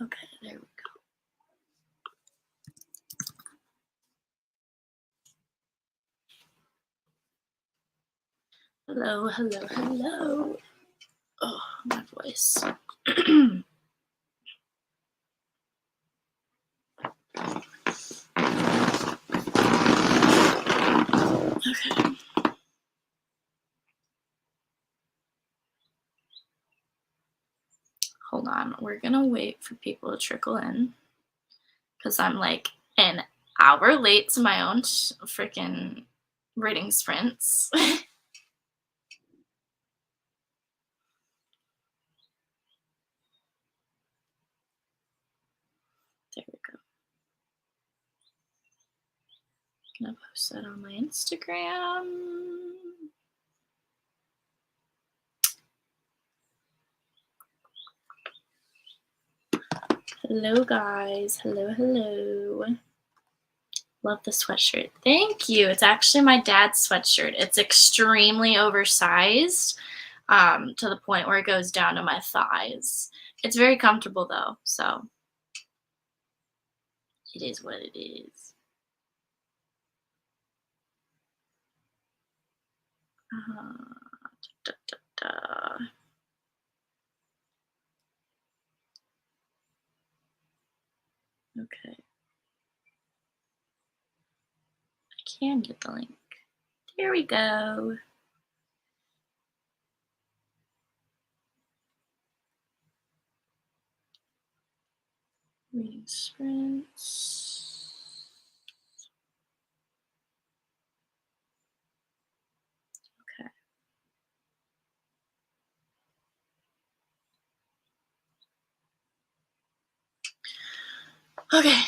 Okay, there we go. Hello, hello, hello. Oh, my voice. Okay. Hold on. We're gonna wait for people to trickle in because I'm like an hour late to my own freaking reading sprints. There we go. I'm gonna post that on my Instagram. Hello, guys. Hello, hello. Love the sweatshirt. Thank you. It's actually my dad's sweatshirt. It's extremely oversized to the point where it goes down to my thighs. It's very comfortable, though, so it is what it is. Da, da, da. Okay. I can get the link. There we go. Reading sprints. Okay. Okay.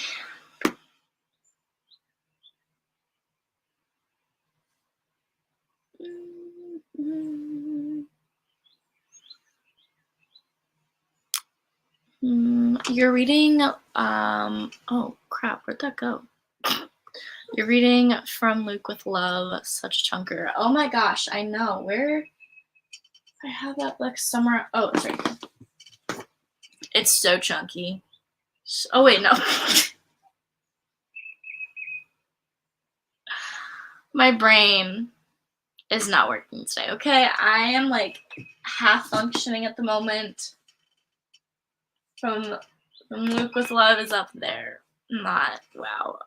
You're reading, oh crap, where'd that go? You're reading From Luke with Love, such a chunker. Oh my gosh, I know. Where? I have that book somewhere. Oh, it's right here. It's so chunky. Oh, wait, no. My brain is not working today, okay? I am like half functioning at the moment. From Luke with Love is up there. Not, wow.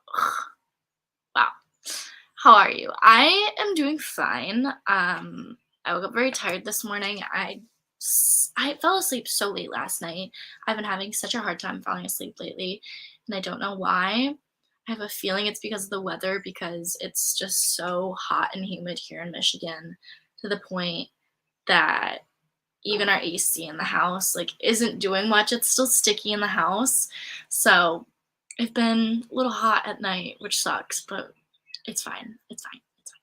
Wow. How are you? I am doing fine. I woke up very tired this morning. I fell asleep so late last night. I've been having such a hard time falling asleep lately, and I don't know why. I have a feeling it's because of the weather, because it's just so hot and humid here in Michigan to the point that even our AC in the house like isn't doing much. It's still sticky in the house. So I've been a little hot at night, which sucks, but it's fine. It's fine. It's fine.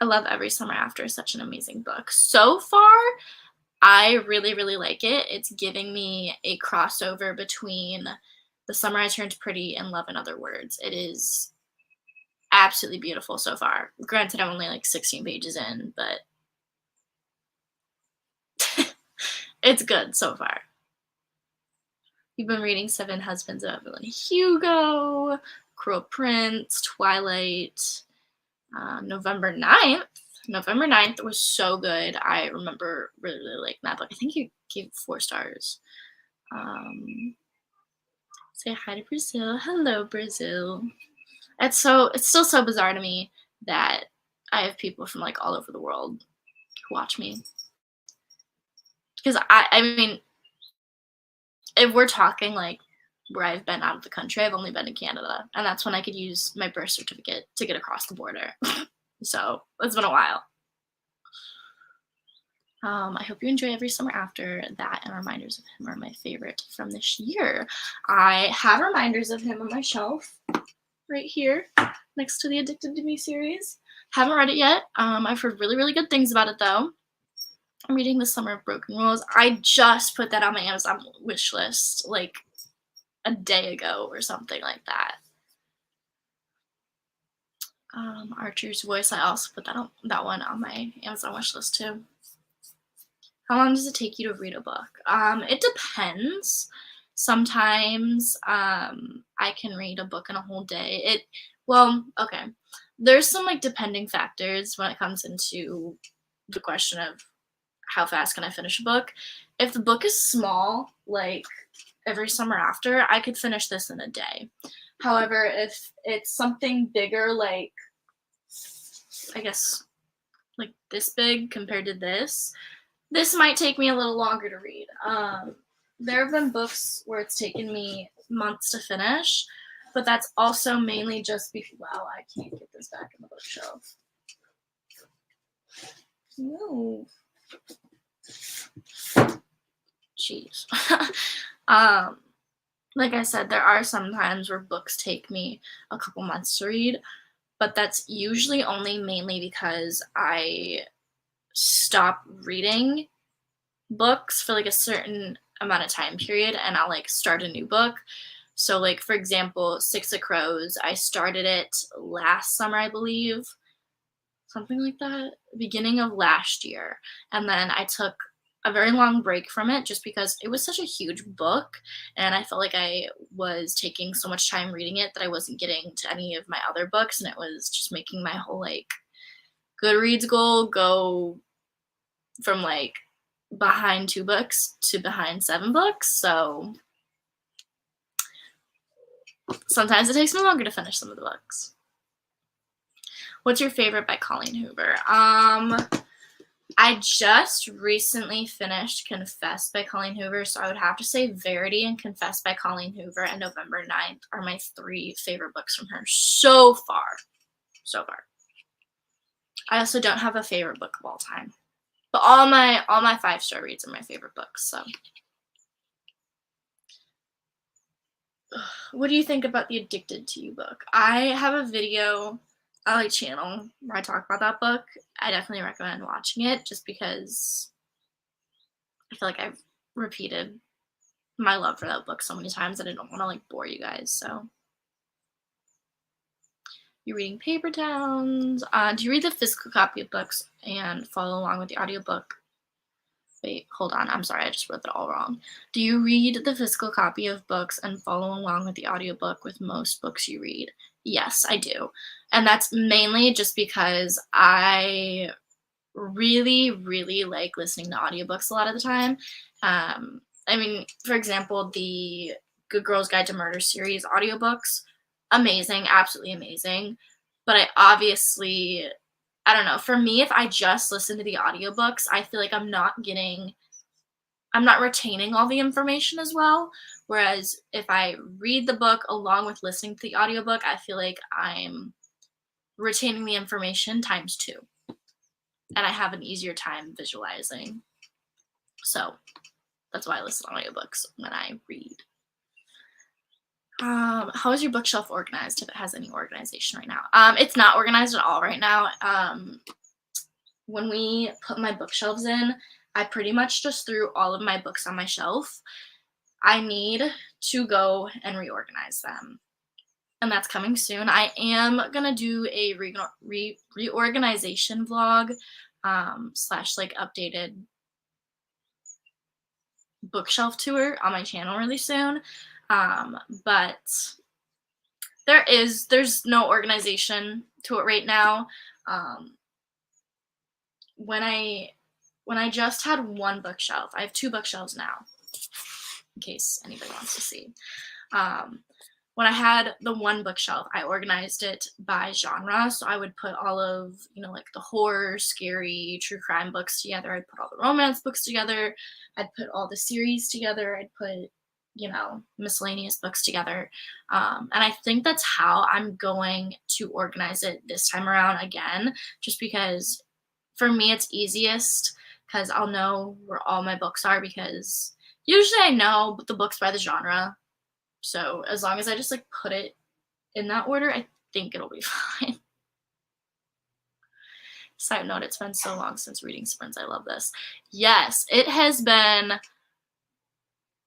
I love Every Summer After. Such an amazing book. So far, I really, really like it. It's giving me a crossover between The Summer I Turned Pretty and Love in Other Words. It is absolutely beautiful so far. Granted, I'm only like 16 pages in, but it's good so far. You've been reading Seven Husbands of Evelyn Hugo, Cruel Prince, Twilight, November 9th. November 9th was so good. I remember really, really liking that book. I think you gave it 4 stars. Say hi to Brazil. Hello, Brazil. It's still so bizarre to me that I have people from like all over the world who watch me. Because I mean, if we're talking like where I've been out of the country, I've only been in Canada, and that's when I could use my birth certificate to get across the border. So it's been a while. I hope you enjoy Every Summer After. That and Reminders of Him are my favorite from this year. I have Reminders of Him on my shelf right here next to the Addicted to Me series. Haven't read it yet. I've heard really, really good things about it though. I'm reading The Summer of Broken Rules. I just put that on my Amazon wish list like a day ago or something like that. Archer's Voice. I also put that one on my Amazon wish list too. How long does it take you to read a book? It depends. Sometimes I can read a book in a whole day. Okay. There's some like depending factors when it comes into the question of how fast can I finish a book. If the book is small, like Every Summer After, I could finish this in a day. However, if it's something bigger, like I guess like this big compared to this might take me a little longer to read. There have been books where it's taken me months to finish, but that's also mainly just because, wow, I can't get this back in the bookshelf. No. Jeez. Like I said, there are some times where books take me a couple months to read, but that's usually only mainly because I stop reading books for like a certain amount of time period and I'll like start a new book. So like for example, Six of Crows, I started it last summer, I believe. Something like that, beginning of last year. And then I took a very long break from it just because it was such a huge book and I felt like I was taking so much time reading it that I wasn't getting to any of my other books and it was just making my whole like Goodreads goal go from like behind 2 books to behind 7 books. So sometimes it takes me longer to finish some of the books. What's your favorite by Colleen Hoover? I just recently finished Confess by Colleen Hoover, so I would have to say Verity and Confess by Colleen Hoover and November 9th are my 3 favorite books from her so far. So far. I also don't have a favorite book of all time. But all my 5-star reads are my favorite books, so. What do you think about the Addicted to You book? I have a video on my channel where I talk about that book. I definitely recommend watching it just because I feel like I've repeated my love for that book so many times that I don't want to like bore you guys. So you're reading Paper Towns. Do you read the physical copy of books and follow along with the audiobook? Wait, hold on. I'm sorry, I just wrote that all wrong. Do you read the physical copy of books and follow along with the audiobook with most books you read? Yes, I do. And that's mainly just because I really, really like listening to audiobooks a lot of the time. I mean, for example, the Good Girls Guide to Murder series audiobooks, amazing, absolutely amazing. But I don't know, for me, if I just listen to the audiobooks, I feel like I'm not retaining all the information as well. Whereas if I read the book along with listening to the audiobook, I feel like I'm retaining the information times 2. And I have an easier time visualizing. So that's why I listen to audiobooks when I read. How is your bookshelf organized if it has any organization right now? It's not organized at all right now. When we put my bookshelves in, I pretty much just threw all of my books on my shelf. I need to go and reorganize them. And that's coming soon. I am going to do a reorganization vlog / like updated bookshelf tour on my channel really soon. But there's no organization to it right now. When I just had one bookshelf, I have 2 bookshelves now, in case anybody wants to see. When I had the one bookshelf, I organized it by genre. So I would put all of, like the horror, scary, true crime books together. I'd put all the romance books together. I'd put all the series together. I'd put, miscellaneous books together. And I think that's how I'm going to organize it this time around again, just because for me it's easiest because I'll know where all my books are because usually I know the books by the genre. So as long as I just like put it in that order, I think it'll be fine. Side note, it's been so long since reading sprints. I love this. Yes, it has been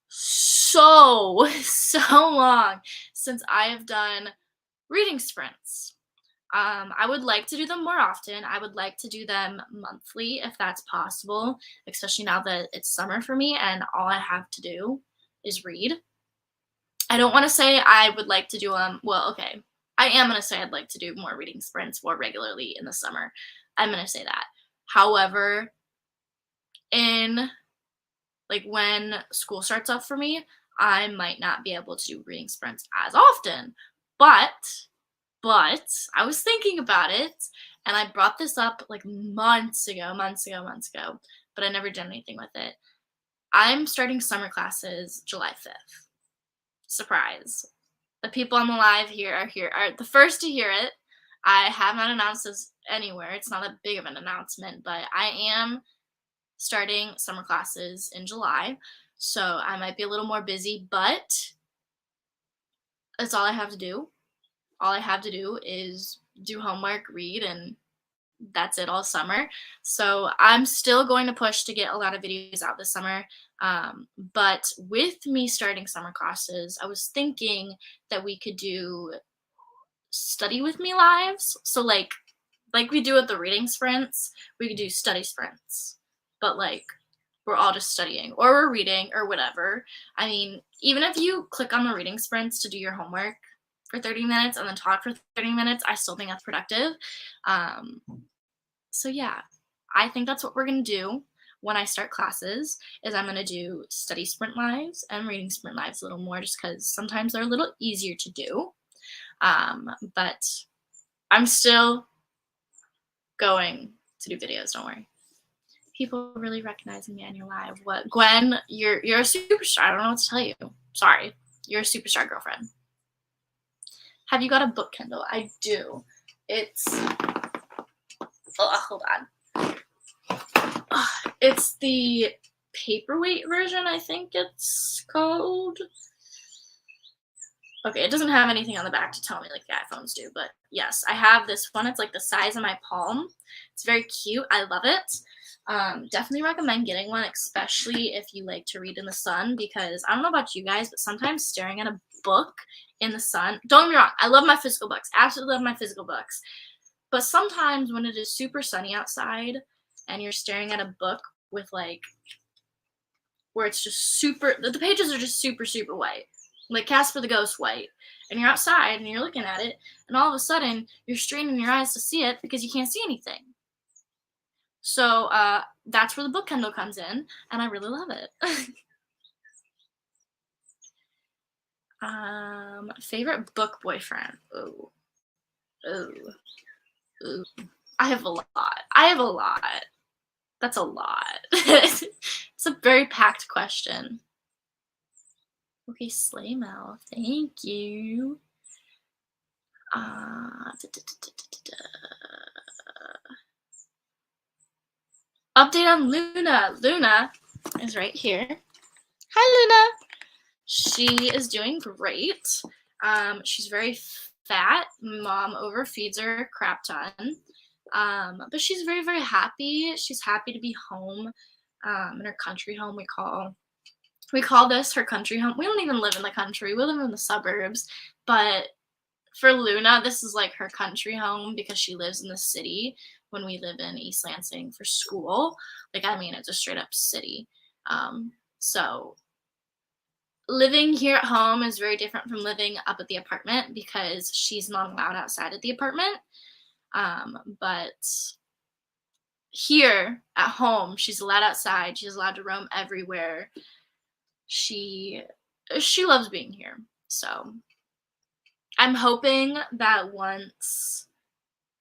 so long since I have done reading sprints. I would like to do them more often. I would like to do them monthly if that's possible, especially now that it's summer for me and all I have to do is read. I don't want to say I would like to do well, okay. I am going to say I'd like to do more reading sprints more regularly in the summer. I'm going to say that. However, in like when school starts up for me, I might not be able to do reading sprints as often. But I was thinking about it and I brought this up like months ago, but I never did anything with it. I'm starting summer classes July 5th. Surprise. The people on the live here are the first to hear it. I have not announced this anywhere. It's not that big of an announcement, but I am starting summer classes in July. So I might be a little more busy, but that's all I have to do. All I have to do is do homework, read, and that's it all summer. So I'm still going to push to get a lot of videos out this summer. But with me starting summer classes, I was thinking that we could do study with me lives. So like we do with the reading sprints, we could do study sprints. But like we're all just studying or we're reading or whatever. I mean, even if you click on the reading sprints to do your homework for 30 minutes and then talk for 30 minutes, I still think that's productive. So yeah, I think that's what we're going to do when I start classes is I'm going to do study sprint lives and reading sprint lives a little more just because sometimes they're a little easier to do. But I'm still going to do videos, don't worry. People are really recognizing me on your live. What, Gwen, you're a superstar. I don't know what to tell you. Sorry. You're a superstar girlfriend. Have you got a book Kindle? I do. It's hold on. It's the paperweight version, I think it's called. Okay, it doesn't have anything on the back to tell me like the iPhones do, but yes, I have this one. It's like the size of my palm. It's very cute. I love it. Definitely recommend getting one, especially if you like to read in the sun, because I don't know about you guys, but sometimes staring at a book in the sun, don't get me wrong, I love my physical books, absolutely love my physical books, but sometimes when it is super sunny outside and you're staring at a book with like, where it's just super, the pages are just super, super white, like Casper the Ghost white, and you're outside and you're looking at it, and all of a sudden you're straining your eyes to see it because you can't see anything. So that's where the book Kindle comes in, and I really love it. Favorite book boyfriend? Ooh. I have a lot. That's a lot. It's a very packed question. Okay, Slay Mel, thank you. Update on Luna. Luna is right here. Hi, Luna. She is doing great. She's very fat. Mom overfeeds her a crap ton. But she's very, very happy. She's happy to be home. In her country home, we call this her country home. We don't even live in the country. We live in the suburbs. But for Luna, this is like her country home because she lives in the city when we live in East Lansing for school. Like, I mean, it's a straight up city. So living here at home is very different from living up at the apartment because she's not allowed outside at the apartment. But here at home, she's allowed outside. She's allowed to roam everywhere. She loves being here. So I'm hoping that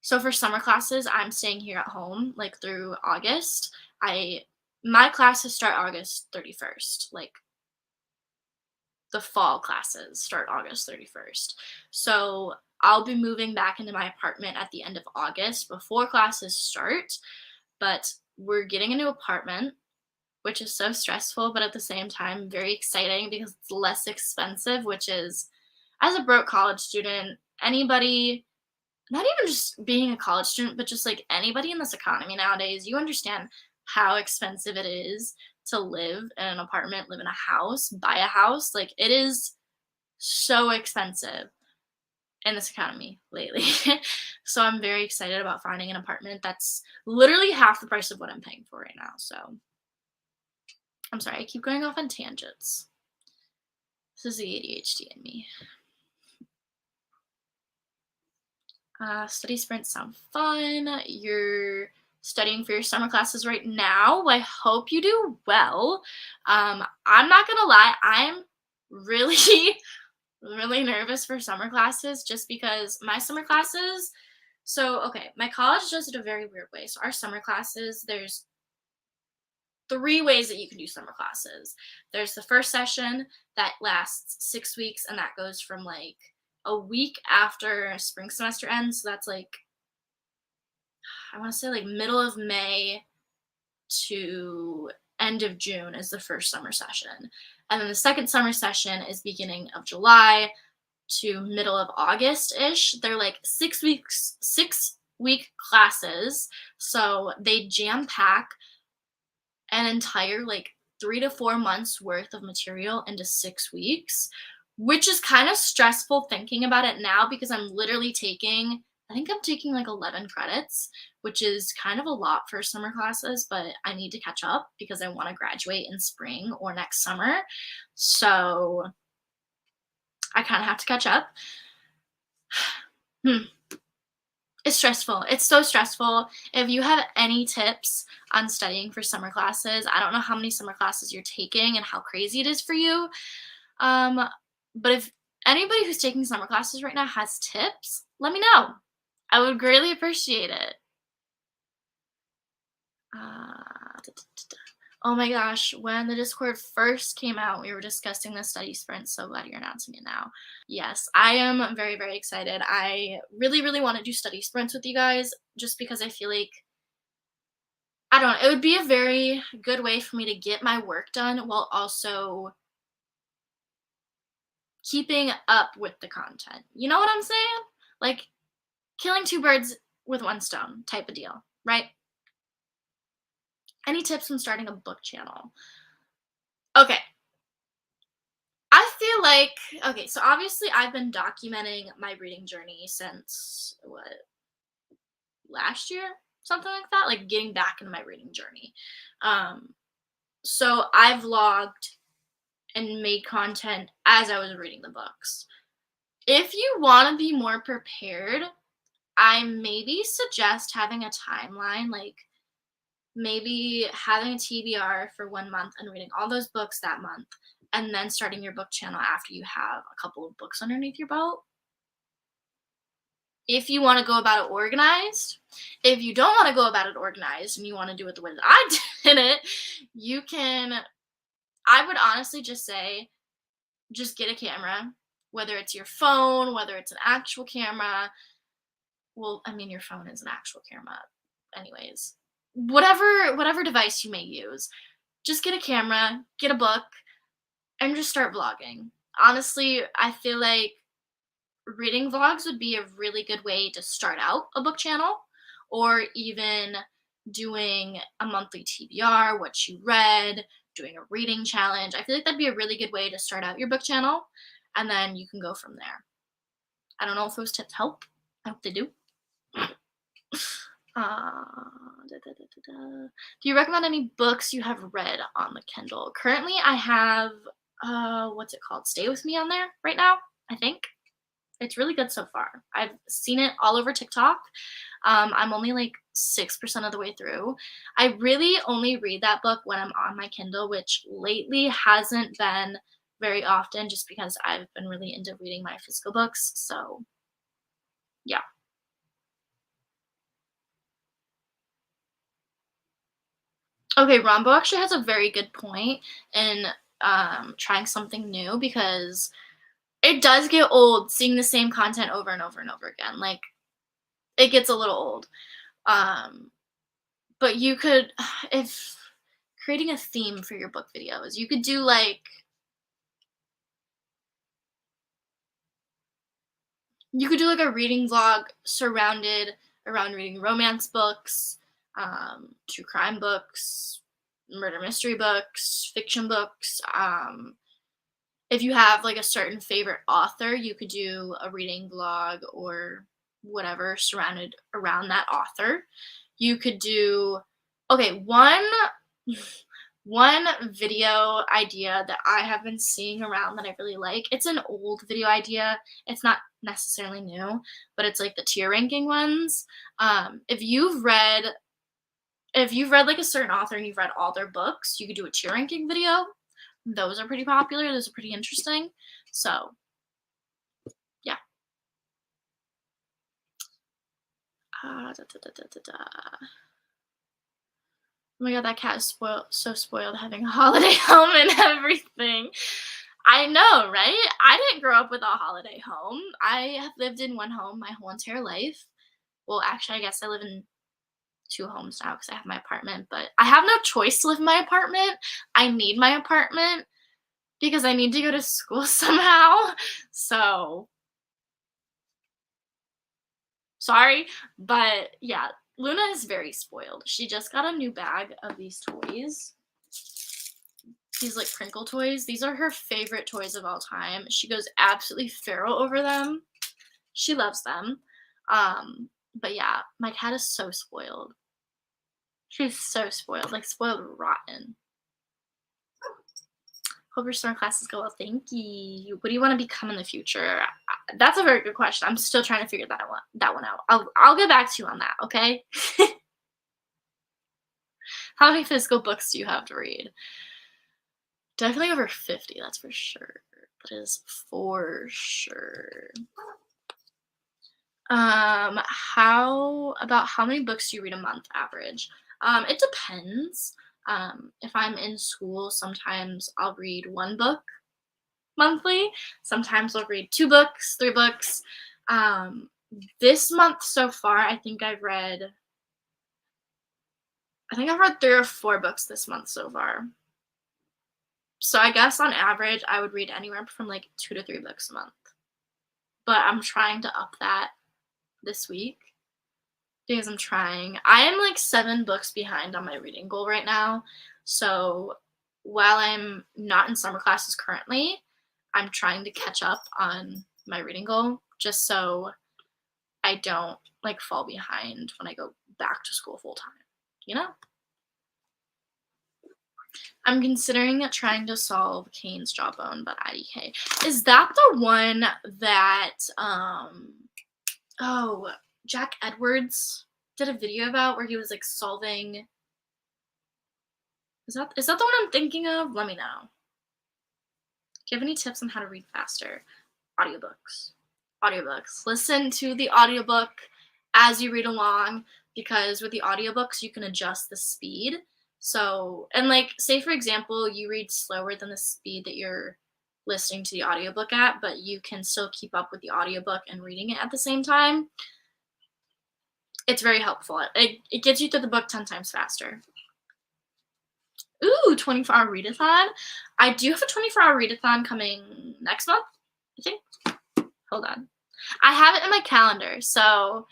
so for summer classes, I'm staying here at home like through August. My classes start August 31st. Like the fall classes start August 31st. So I'll be moving back into my apartment at the end of August before classes start. But we're getting a new apartment, which is so stressful, but at the same time very exciting because it's less expensive, which is, as a broke college student, anybody, not even just being a college student, but just like anybody in this economy nowadays, you understand how expensive it is to live in an apartment, live in a house, buy a house. Like, it is so expensive. in this economy lately. So I'm very excited about finding an apartment that's literally half the price of what I'm paying for right now. So I'm sorry, I keep going off on tangents. This is the ADHD in me. Study sprints sound fun. You're studying for your summer classes right now. I hope you do well. I'm not gonna lie, I'm really, really nervous for summer classes just because my summer classes. So, okay, my college does it a very weird way. So, our summer classes, there's three ways that you can do summer classes. There's the first session that lasts 6 weeks, and that goes from like a week after spring semester ends. So that's like, I want to say like middle of May to end of June is the first summer session. And then the second summer session is beginning of July to middle of August ish. They're like 6 weeks, 6 week classes. So they jam pack an entire like 3 to 4 months worth of material into 6 weeks, which is kind of stressful thinking about it now because I'm literally taking, I think I'm taking like 11 credits, which is kind of a lot for summer classes, but I need to catch up because I want to graduate in spring or next summer. So I kind of have to catch up. It's stressful. It's so stressful. If you have any tips on studying for summer classes, I don't know how many summer classes you're taking and how crazy it is for you. But if anybody who's taking summer classes right now has tips, let me know. I would greatly appreciate it. Oh my gosh, when the Discord first came out, we were discussing the study sprint. So glad you're announcing it now. Yes, I am very, very excited. I really, really want to do study sprints with you guys just because I feel like, I don't know, it would be a very good way for me to get my work done while also keeping up with the content. You know what I'm saying? Like killing two birds with one stone type of deal, right? Any tips on starting a book channel? Okay. I feel like, okay, so obviously I've been documenting my reading journey since, what, last year? Something like that, like getting back into my reading journey. So I vlogged and made content as I was reading the books. If you want to be more prepared, I maybe suggest having a timeline, like maybe having a TBR for 1 month and reading all those books that month, and then starting your book channel after you have a couple of books underneath your belt. If you want to go about it organized, if you don't want to go about it organized and you want to do it the way that I did it, you can, I would honestly just say, just get a camera, whether it's your phone, whether it's an actual camera. Well, I mean, your phone is an actual camera anyways. Whatever device you may use, just get a camera, get a book, and just start vlogging. Honestly, I feel like reading vlogs would be a really good way to start out a book channel, or even doing a monthly TBR, what you read, doing a reading challenge. I feel like that'd be a really good way to start out your book channel, and then you can go from there. I don't know if those tips help. I hope they do. Do you recommend any books you have read on the Kindle? Currently, I have, what's it called? Stay With Me on there right now, I think. It's really good so far. I've seen it all over TikTok. I'm only like 6% of the way through. I really only read that book when I'm on my Kindle, which lately hasn't been very often just because I've been really into reading my physical books. So, yeah. Okay, Rombo actually has a very good point in trying something new because it does get old seeing the same content over and over and over again. Like, it gets a little old. But you could, if creating a theme for your book videos, you could do like, a reading vlog surrounded around reading romance books, true crime books, murder mystery books, fiction books. if you have like a certain favorite author, you could do a reading vlog or whatever surrounded around that author. You could do, okay, one video idea that I have been seeing around that I really like. It's an old video idea. It's not necessarily new, but it's like the tier ranking ones. If you've read like a certain author and you've read all their books, you could do a tier ranking video. Those are pretty popular. Those are pretty interesting. So, yeah. Oh my god, that cat is so spoiled having a holiday home and everything. I know, right? I didn't grow up with a holiday home. I have lived in one home my whole entire life. Well, actually, I guess I live in 2 homes now because I have my apartment, but I have no choice to live in my apartment. I need my apartment because I need to go to school somehow. So, sorry, but yeah, Luna is very spoiled. She just got a new bag of these toys. These like crinkle toys. These are her favorite toys of all time. She goes absolutely feral over them. She loves them. But yeah, my cat is so spoiled. She's so spoiled, like spoiled rotten. Hope your summer classes go well. Thank you. What do you want to become in the future? That's a very good question. I'm still trying to figure that one out. I'll get back to you on that, okay? How many physical books do you have to read? Definitely over 50, that's for sure. That is for sure. How many books do you read a month average? It depends. If I'm in school, sometimes I'll read 1 book monthly. Sometimes I'll read 2 books, 3 books. This month so far, I think I've read 3 or 4 books this month so far. So I guess on average, I would read anywhere from like 2 to 3 books a month. But I'm trying to up that this week because I am like 7 books behind on my reading goal right now. So while I'm not in summer classes currently, I'm trying to catch up on my reading goal just so I don't like fall behind when I go back to school full time, you know? I'm considering trying to solve Kane's Jawbone by IDK. Is that the one that Jack Edwards did a video about where he was like solving? Is that the one I'm thinking of? Let me know. Do you have any tips on how to read faster? Audiobooks. Listen to the audiobook as you read along, because with the audiobooks you can adjust the speed. So, and like, say for example, you read slower than the speed that you're listening to the audiobook at, but you can still keep up with the audiobook and reading it at the same time. It's very helpful. It gets you through the book 10 times faster. Ooh, 24-hour readathon. I do have a 24-hour readathon coming next month, I think. Hold on. I have it in my calendar, so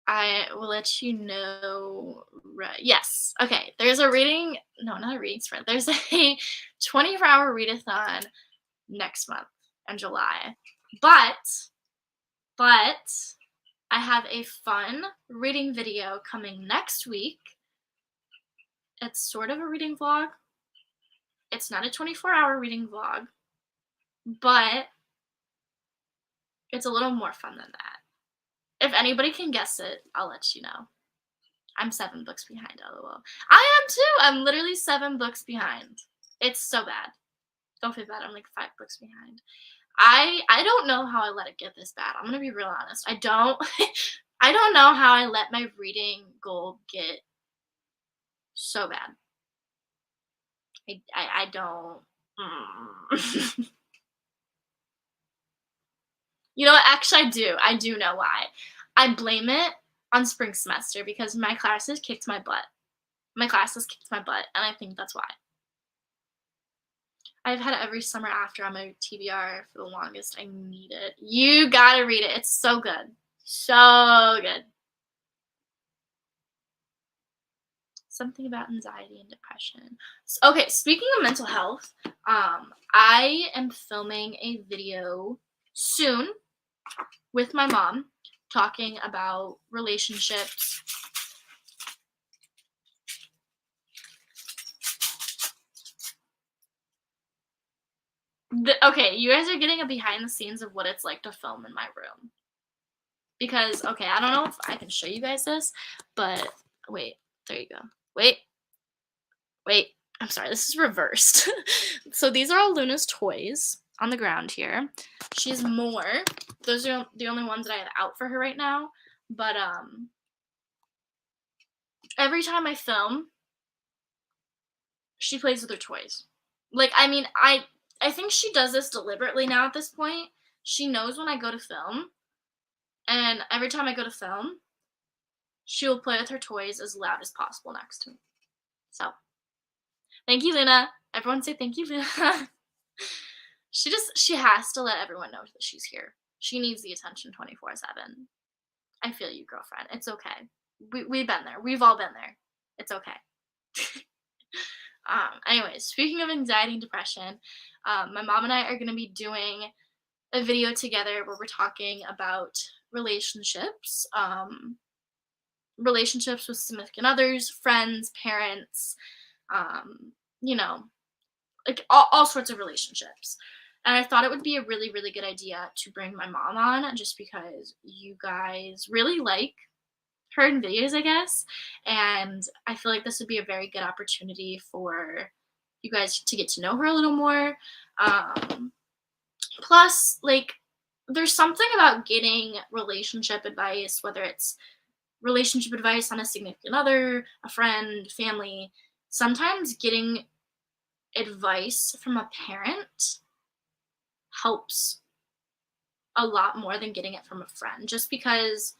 I will let you know. Right. Yes. Okay. There's a reading. No, not a reading sprint. There's a 24-hour readathon next month in July. But I have a fun reading video coming next week. It's sort of a reading vlog. It's not a 24-hour reading vlog, but it's a little more fun than that. If anybody can guess it, I'll let you know. I'm 7 books behind, LOL. I am too! I'm literally 7 books behind. It's so bad. Don't feel bad, I'm like 5 books behind. I don't know how I let it get this bad. I'm gonna be real honest. I don't know how I let my reading goal get so bad. I don't. You know what? Actually, I do. I do know why. I blame it on spring semester because my classes kicked my butt. And I think that's why. I've had it every summer after on my TBR for the longest. I need it. You gotta read it. It's so good. So good. Something about anxiety and depression. Okay, speaking of mental health, I am filming a video soon with my mom talking about relationships. Okay, you guys are getting a behind the scenes of what it's like to film in my room. Because, okay, I don't know if I can show you guys this, but wait, there you go. Wait, I'm sorry, this is reversed. So these are all Luna's toys on the ground here. She has more. Those are the only ones that I have out for her right now. But every time I film, she plays with her toys. Like, I mean, I think she does this deliberately now at this point. She knows when I go to film, and every time I go to film, she will play with her toys as loud as possible next to me. So, thank you, Luna. Everyone say thank you, Luna. She has to let everyone know that she's here. She needs the attention 24/7. I feel you, girlfriend. It's okay. We've been there. We've all been there. It's okay. Anyways, speaking of anxiety and depression, my mom and I are going to be doing a video together where we're talking about relationships, relationships with significant others, friends, parents, you know, like all sorts of relationships. And I thought it would be a really, really good idea to bring my mom on just because you guys really like her in videos, I guess. And I feel like this would be a very good opportunity for you guys to get to know her a little more. Plus, like, there's something about getting relationship advice, whether it's relationship advice on a significant other, a friend, family. Sometimes getting advice from a parent helps a lot more than getting it from a friend, just because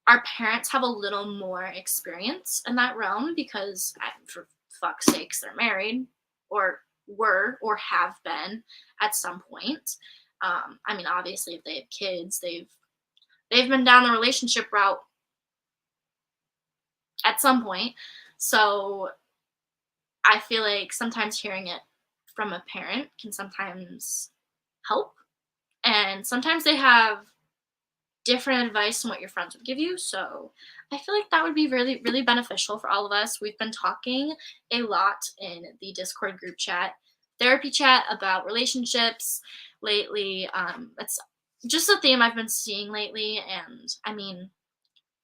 our parents have a little more experience in that realm because, for fuck's sakes, they're married or were or have been at some point. I mean, obviously, if they have kids, they've been down the relationship route at some point. So I feel like sometimes hearing it from a parent can sometimes help, and sometimes they have different advice than what your friends would give you. So I feel like that would be really, really beneficial for all of us. We've been talking a lot in the Discord group chat, therapy chat, about relationships lately. It's just a theme I've been seeing lately. And I mean,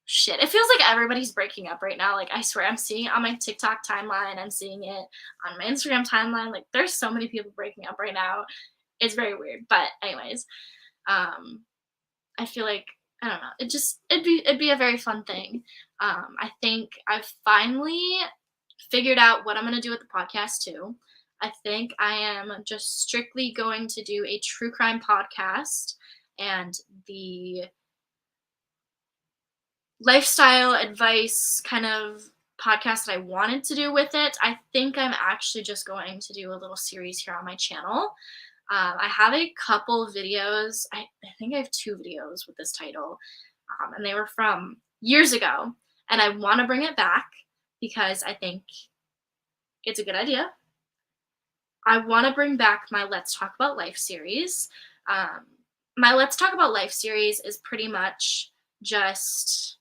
shit, it feels like everybody's breaking up right now. Like, I swear, I'm seeing it on my TikTok timeline. I'm seeing it on my Instagram timeline. Like, there's so many people breaking up right now. It's very weird. But anyways, I feel like, I don't know. It'd be a very fun thing. I think I've finally figured out what I'm gonna do with the podcast too. I think I am just strictly going to do a true crime podcast, and the lifestyle advice kind of podcast that I wanted to do with it, I think I'm actually just going to do a little series here on my channel. I have a couple videos. I think I have 2 videos with this title, and they were from years ago. And I want to bring it back because I think it's a good idea. I want to bring back my Let's Talk About Life series. My Let's Talk About Life series is pretty much just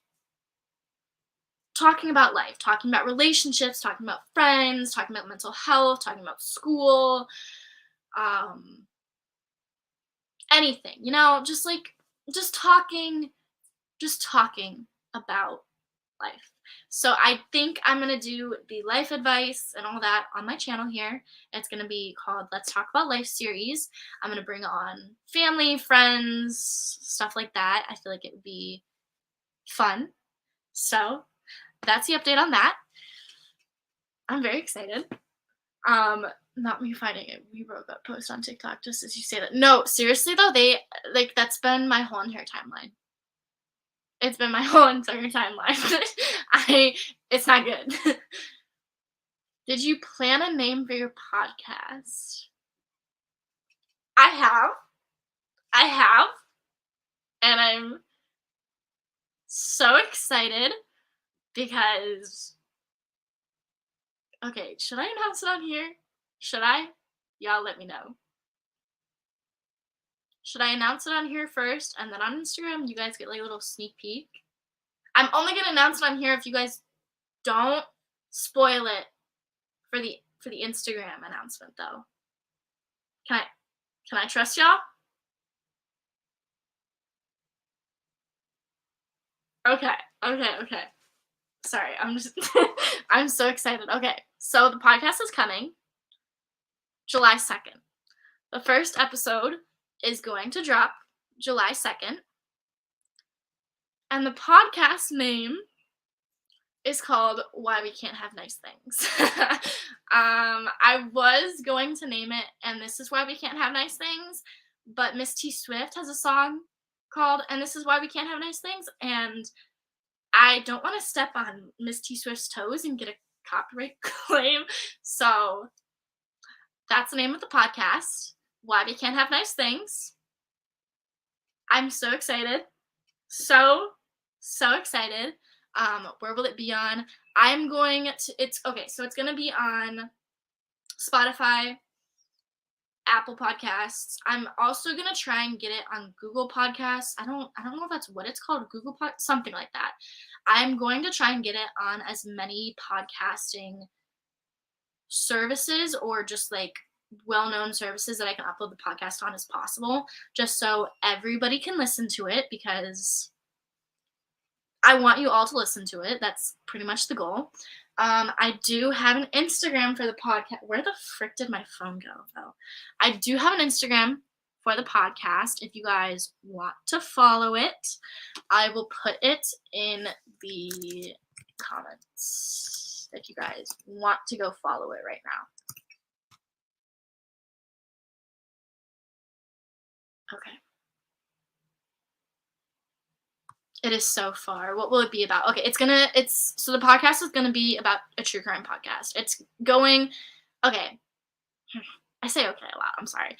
talking about life, talking about relationships, talking about friends, talking about mental health, talking about school, anything, just talking about life. So I think I'm going to do the life advice and all that on my channel here. It's going to be called Let's Talk About Life series. I'm going to bring on family, friends, stuff like that. I feel like it would be fun. So that's the update on that. I'm very excited. Not me finding it. We broke up post on TikTok just as you say that. No, seriously though, that's been my whole entire timeline. It's been my whole entire timeline. It's not good. Did you plan a name for your podcast? I have, and I'm so excited because, okay, should I announce it on here? Should I? Y'all let me know. Should I announce it on here first and then on Instagram? You guys get like a little sneak peek. I'm only gonna announce it on here if you guys don't spoil it for the Instagram announcement though. Can I trust y'all? Okay. Sorry, I'm just I'm so excited. Okay. So the podcast is coming July 2nd. The first episode is going to drop July 2nd. And the podcast name is called Why We Can't Have Nice Things. I was going to name it And This Is Why We Can't Have Nice Things, but Miss T Swift has a song called And This Is Why We Can't Have Nice Things, and I don't want to step on Miss T Swift's toes and get a copyright claim, so that's the name of the podcast, Why We Can't Have Nice Things. I'm so excited. So excited. Where will it be on? It's going to be on Spotify, Apple Podcasts. I'm also going to try and get it on Google Podcasts. I don't know if that's what it's called, something like that. I'm going to try and get it on as many podcasting services or just like well-known services that I can upload the podcast on as possible, just so everybody can listen to it, because I want you all to listen to it. That's pretty much the goal. I do have an Instagram for the podcast. Where the frick did my phone go, though? I do have an Instagram for the podcast. If you guys want to follow it, I will put it in the comments if you guys want to go follow it right now. Okay. It is so far. What will it be about? Okay, so the podcast is gonna be about a true crime podcast. It's going, okay. I say okay a lot, I'm sorry.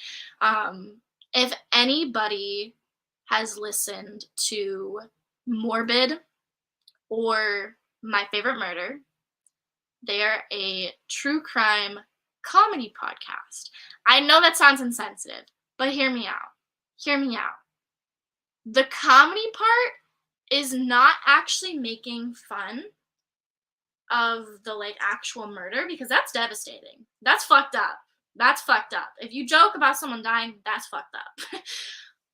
If anybody has listened to Morbid or My Favorite Murder, they are a true crime comedy podcast. I know that sounds insensitive, but hear me out. The comedy part is not actually making fun of the like actual murder, because that's devastating. That's fucked up. If you joke about someone dying, that's fucked up.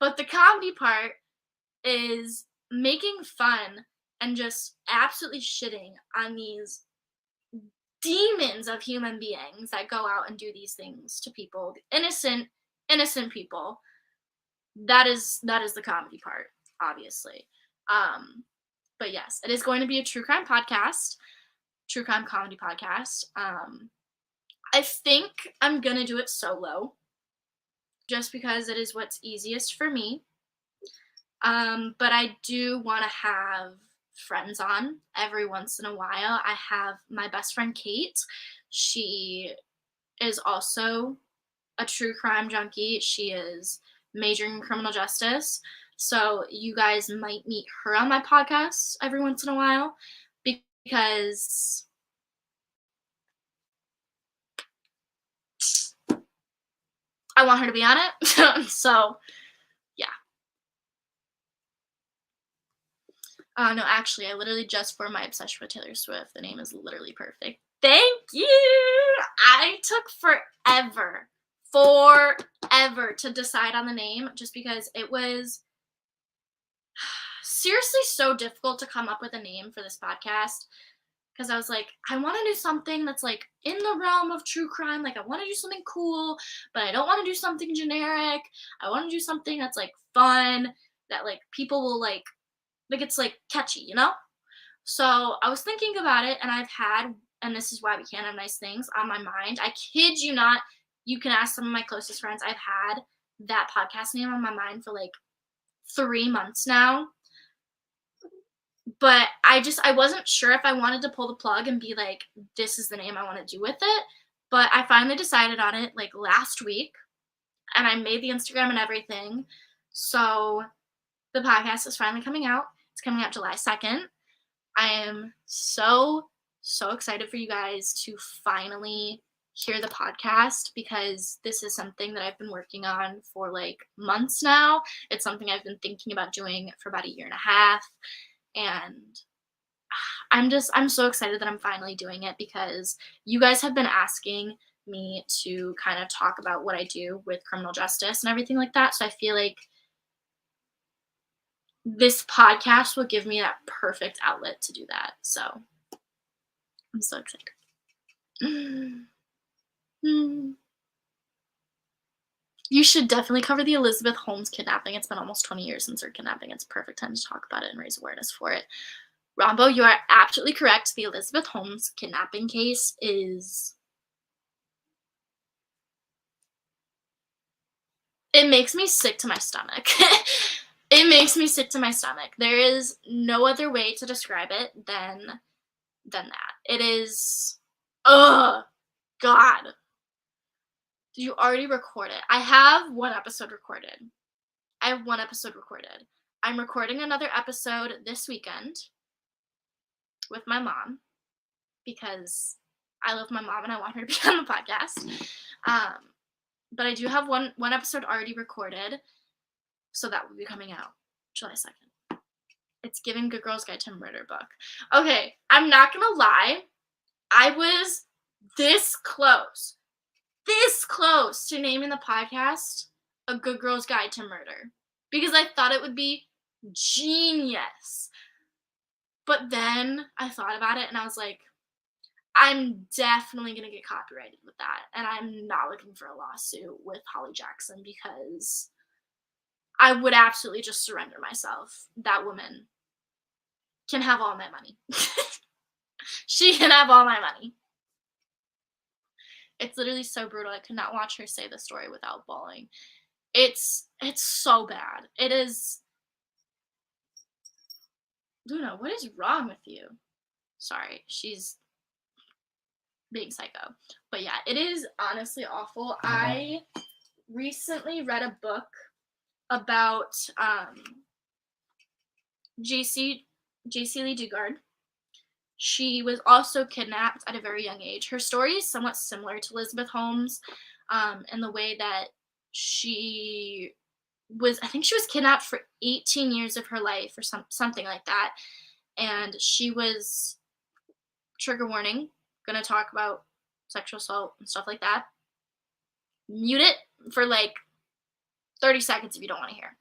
But the comedy part is making fun and just absolutely shitting on these demons of human beings that go out and do these things to people, innocent people. That is the comedy part, obviously. But yes, it is going to be a true crime comedy podcast. I think I'm gonna do it solo, just because it is what's easiest for me. But I do want to have friends on every once in a while. I have my best friend Kate. She is also a true crime junkie. She is majoring in criminal justice. So you guys might meet her on my podcast every once in a while, because I want her to be on it. So, yeah. No, actually, I literally just for my obsession with Taylor Swift, the name is literally perfect. Thank you! I took forever to decide on the name, just because it was seriously so difficult to come up with a name for this podcast, because I was like, I want to do something that's like in the realm of true crime. Like, I want to do something cool, but I don't want to do something generic. I want to do something that's like fun, that like people will like it's like catchy, you know? So I was thinking about it, and I've had And This Is Why We Can't Have Nice Things on my mind. I kid you not. You can ask some of my closest friends. I've had that podcast name on my mind for like 3 months now. But I wasn't sure if I wanted to pull the plug and be like, this is the name I want to do with it. But I finally decided on it like last week, and I made the Instagram and everything. So the podcast is finally coming out. It's coming out July 2nd. I am so excited for you guys to finally hear the podcast, because this is something that I've been working on for like months now. It's something I've been thinking about doing for about a year and a half. And I'm so excited that I'm finally doing it, because you guys have been asking me to kind of talk about what I do with criminal justice and everything like that. So I feel like this podcast will give me that perfect outlet to do that. So I'm so excited. You should definitely cover the Elizabeth Holmes kidnapping. It's been almost 20 years since her kidnapping. It's a perfect time to talk about it and raise awareness for it. Rombo, you are absolutely correct. The Elizabeth Holmes kidnapping case is... it makes me sick to my stomach. It makes me sick to my stomach. There is no other way to describe it than that. It is... ugh, God. Did you already record it? I have one episode recorded. I'm recording another episode this weekend with my mom, because I love my mom and I want her to be on the podcast. But I do have one episode already recorded, so that will be coming out July 2nd. It's giving Good Girl's Guide to Murder book. Okay, I'm not gonna lie. I was this close to naming the podcast A Good Girl's Guide to Murder, because I thought it would be genius. But then I thought about it and I was like, I'm definitely going to get copyrighted with that. And I'm not looking for a lawsuit with Holly Jackson, because I would absolutely just surrender myself. That woman can have all my money. She can have all my money. It's literally so brutal. I could not watch her say the story without bawling. It's so bad. It is... Luna, what is wrong with you? Sorry, she's being psycho. But yeah, it is honestly awful. I recently read a book about JC Lee Dugard. She was also kidnapped at a very young age. Her story is somewhat similar to Elizabeth Holmes, in the way that she was, I think she was kidnapped for 18 years of her life or something like that. And she was, trigger warning, gonna talk about sexual assault and stuff like that. Mute it for like 30 seconds if you don't want to hear.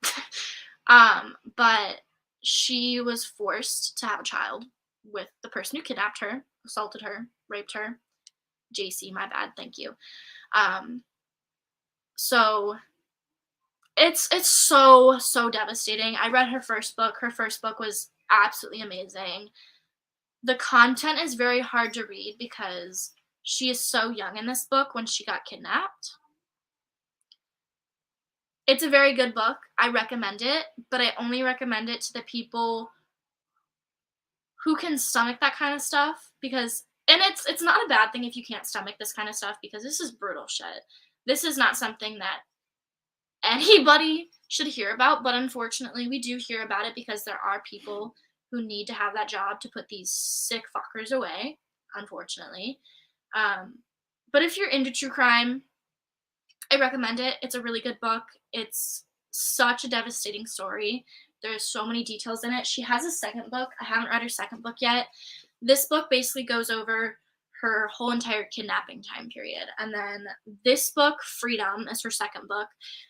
But she was forced to have a child with the person who kidnapped her, assaulted her, raped her. JC, my bad, thank you. So it's so devastating. I read her first book. Her first book was absolutely amazing. The content is very hard to read because she is so young in this book when she got kidnapped. It's a very good book. I recommend it, but I only recommend it to the people who can stomach that kind of stuff, because, and it's not a bad thing if you can't stomach this kind of stuff, because this is brutal shit. This is not something that anybody should hear about, but unfortunately we do hear about it because there are people who need to have that job to put these sick fuckers away, unfortunately. But if you're into true crime, I recommend it. It's a really good book. It's such a devastating story. There's so many details in it. She has a second book. I haven't read her second book yet. This book basically goes over her whole entire kidnapping time period. And then this book, Freedom, is her second book.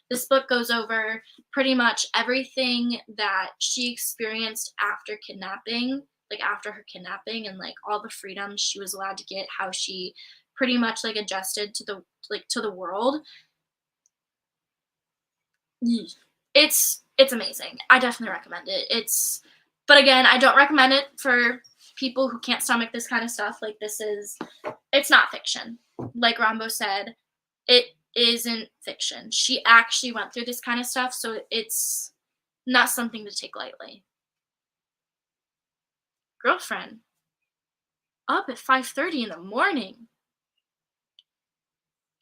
This book goes over pretty much everything that she experienced after kidnapping, like after her kidnapping, and like all the freedoms she was allowed to get, how she pretty much like adjusted to the world. It's amazing. I definitely recommend it. But again, I don't recommend it for people who can't stomach this kind of stuff. Like, it's not fiction. Like Rambo said, it isn't fiction. She actually went through this kind of stuff, so it's not something to take lightly. Girlfriend, up at 5:30 in the morning.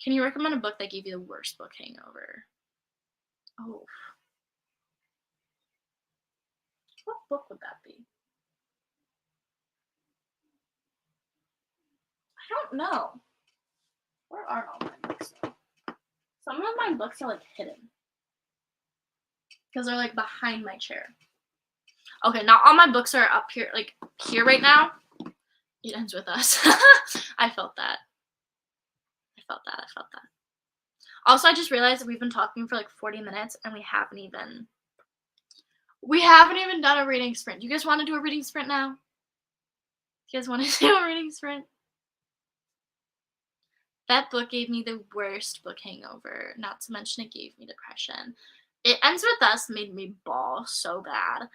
Can you recommend a book that gave you the worst book hangover? Oh. What book would that be? I don't know. Where Where are all my books though? Some of my books are like hidden. Because they're like behind my chair. Okay, not all my books are up here, like here right now. It ends with us. I felt that. I felt that. Also, I just realized that we've been talking for like 40 minutes and we haven't even done a reading sprint. You guys want to do a reading sprint now? You guys want to do a reading sprint? That book gave me the worst book hangover, not to mention it gave me depression. It Ends With Us made me bawl so bad.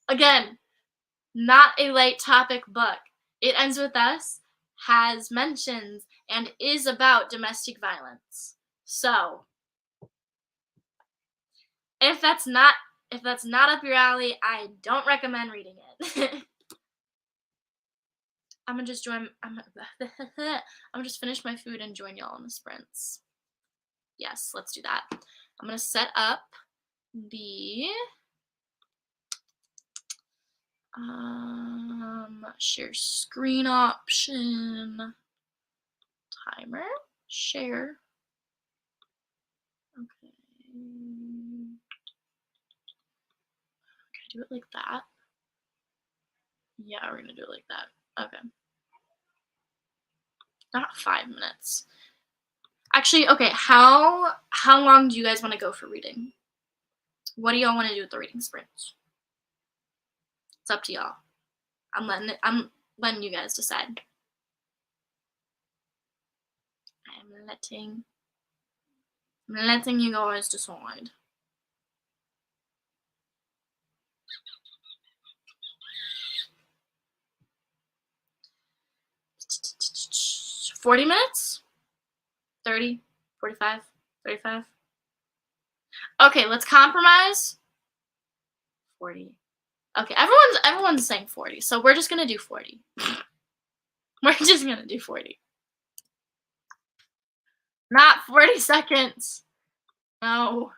Again, not a light topic book. It Ends With Us has mentions and is about domestic violence. So, if that's not up your alley, I don't recommend reading it. I'm gonna just finish my food and join y'all in the sprints. Yes, let's do that. I'm gonna set up the share screen option, timer, share. Okay. Can I do it like that? Yeah, we're gonna do it like that. Okay. Not 5 minutes. Actually, okay, how long do you guys want to go for reading? What do y'all want to do with the reading sprints? It's up to y'all. I'm letting you guys decide. I'm letting you guys decide. $40 minutes? 30? 45? 35? Okay, let's compromise. 40. Okay, everyone's saying 40, so we're just gonna do 40. We're just gonna do 40. Not 40 seconds. No.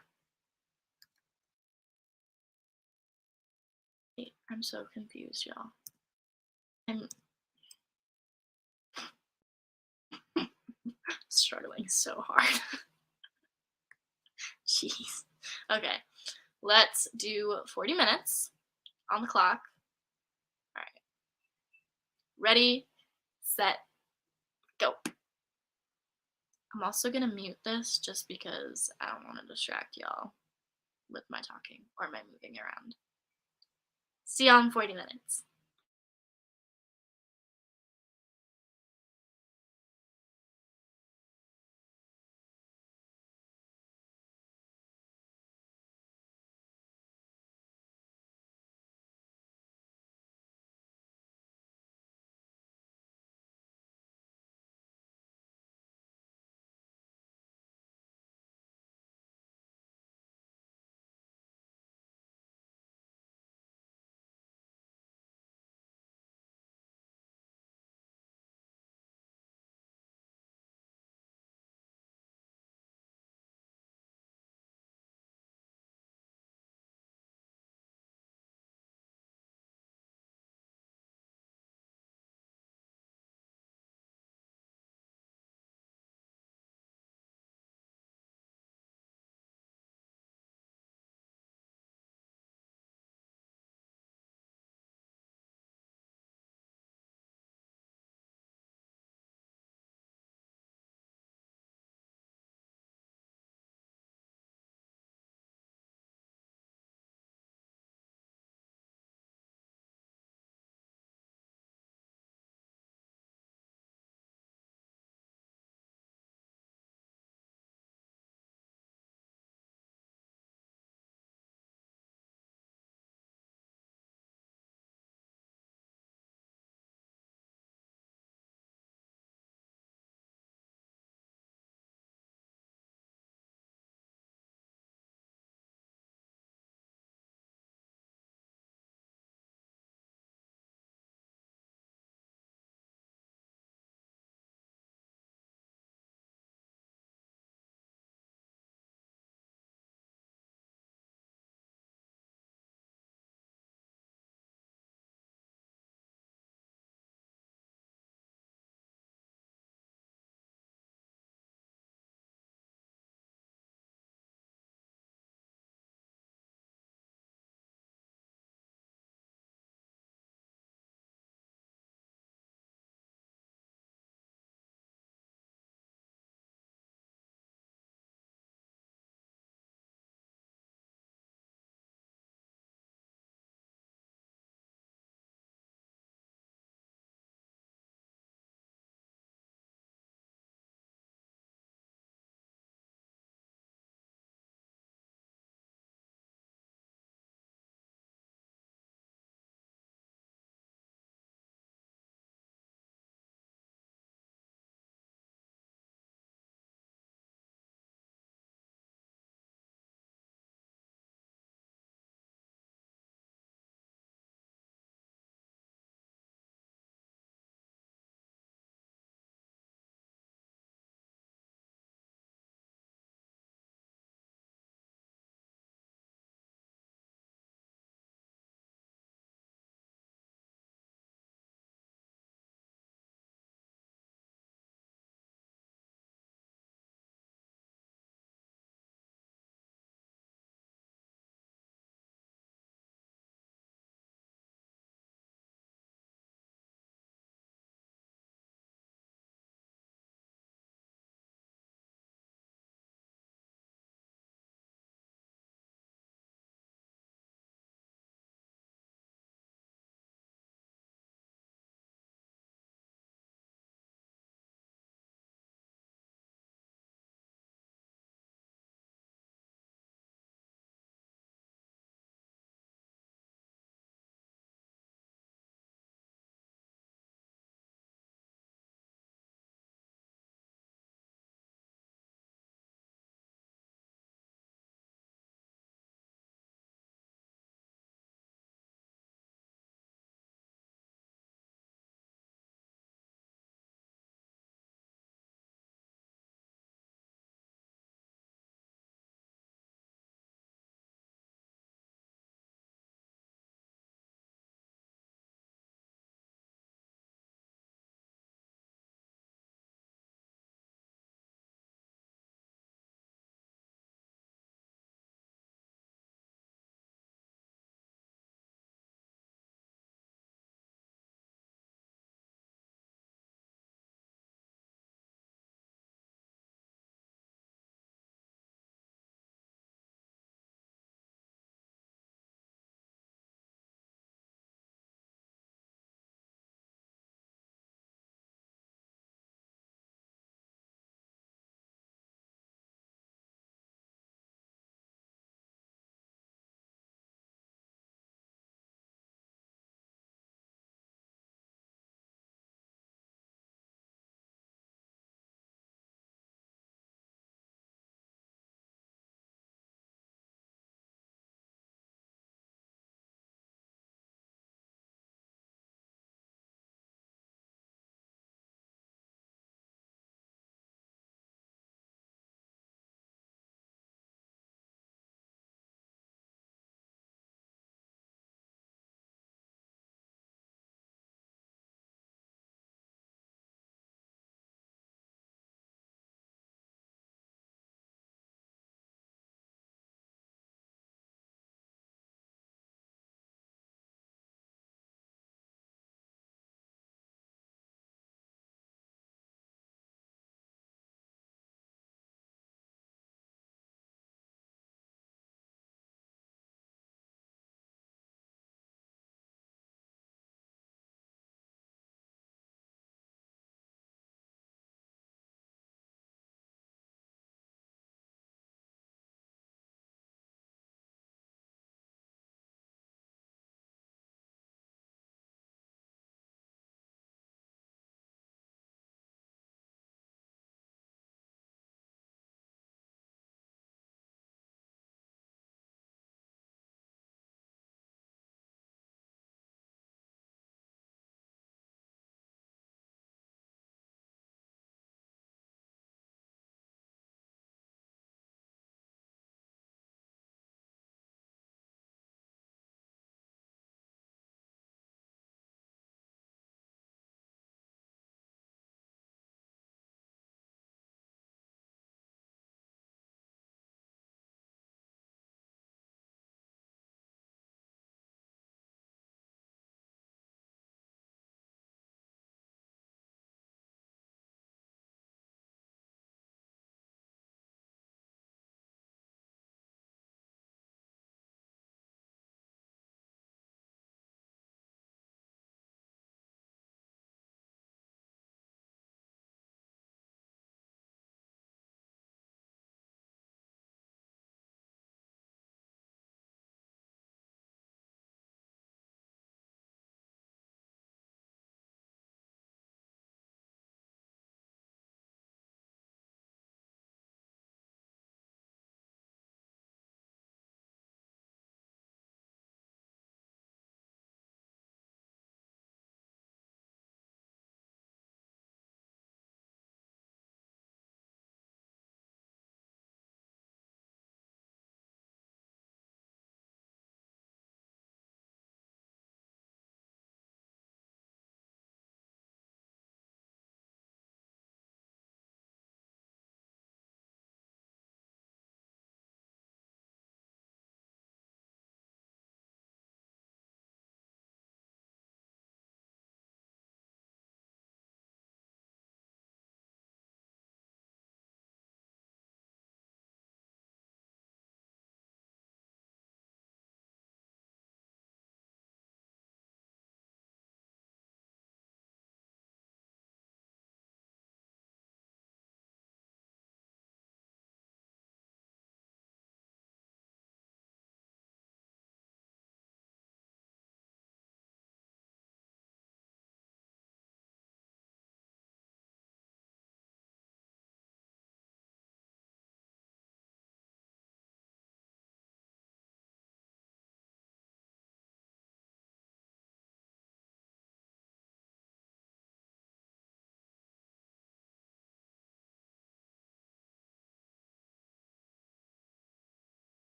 I'm so confused, y'all. I'm struggling so hard. Jeez. Okay, let's do 40 minutes on the clock. All right. Ready, set, go. I'm also gonna mute this just because I don't want to distract y'all with my talking or my moving around. See y'all in 40 minutes.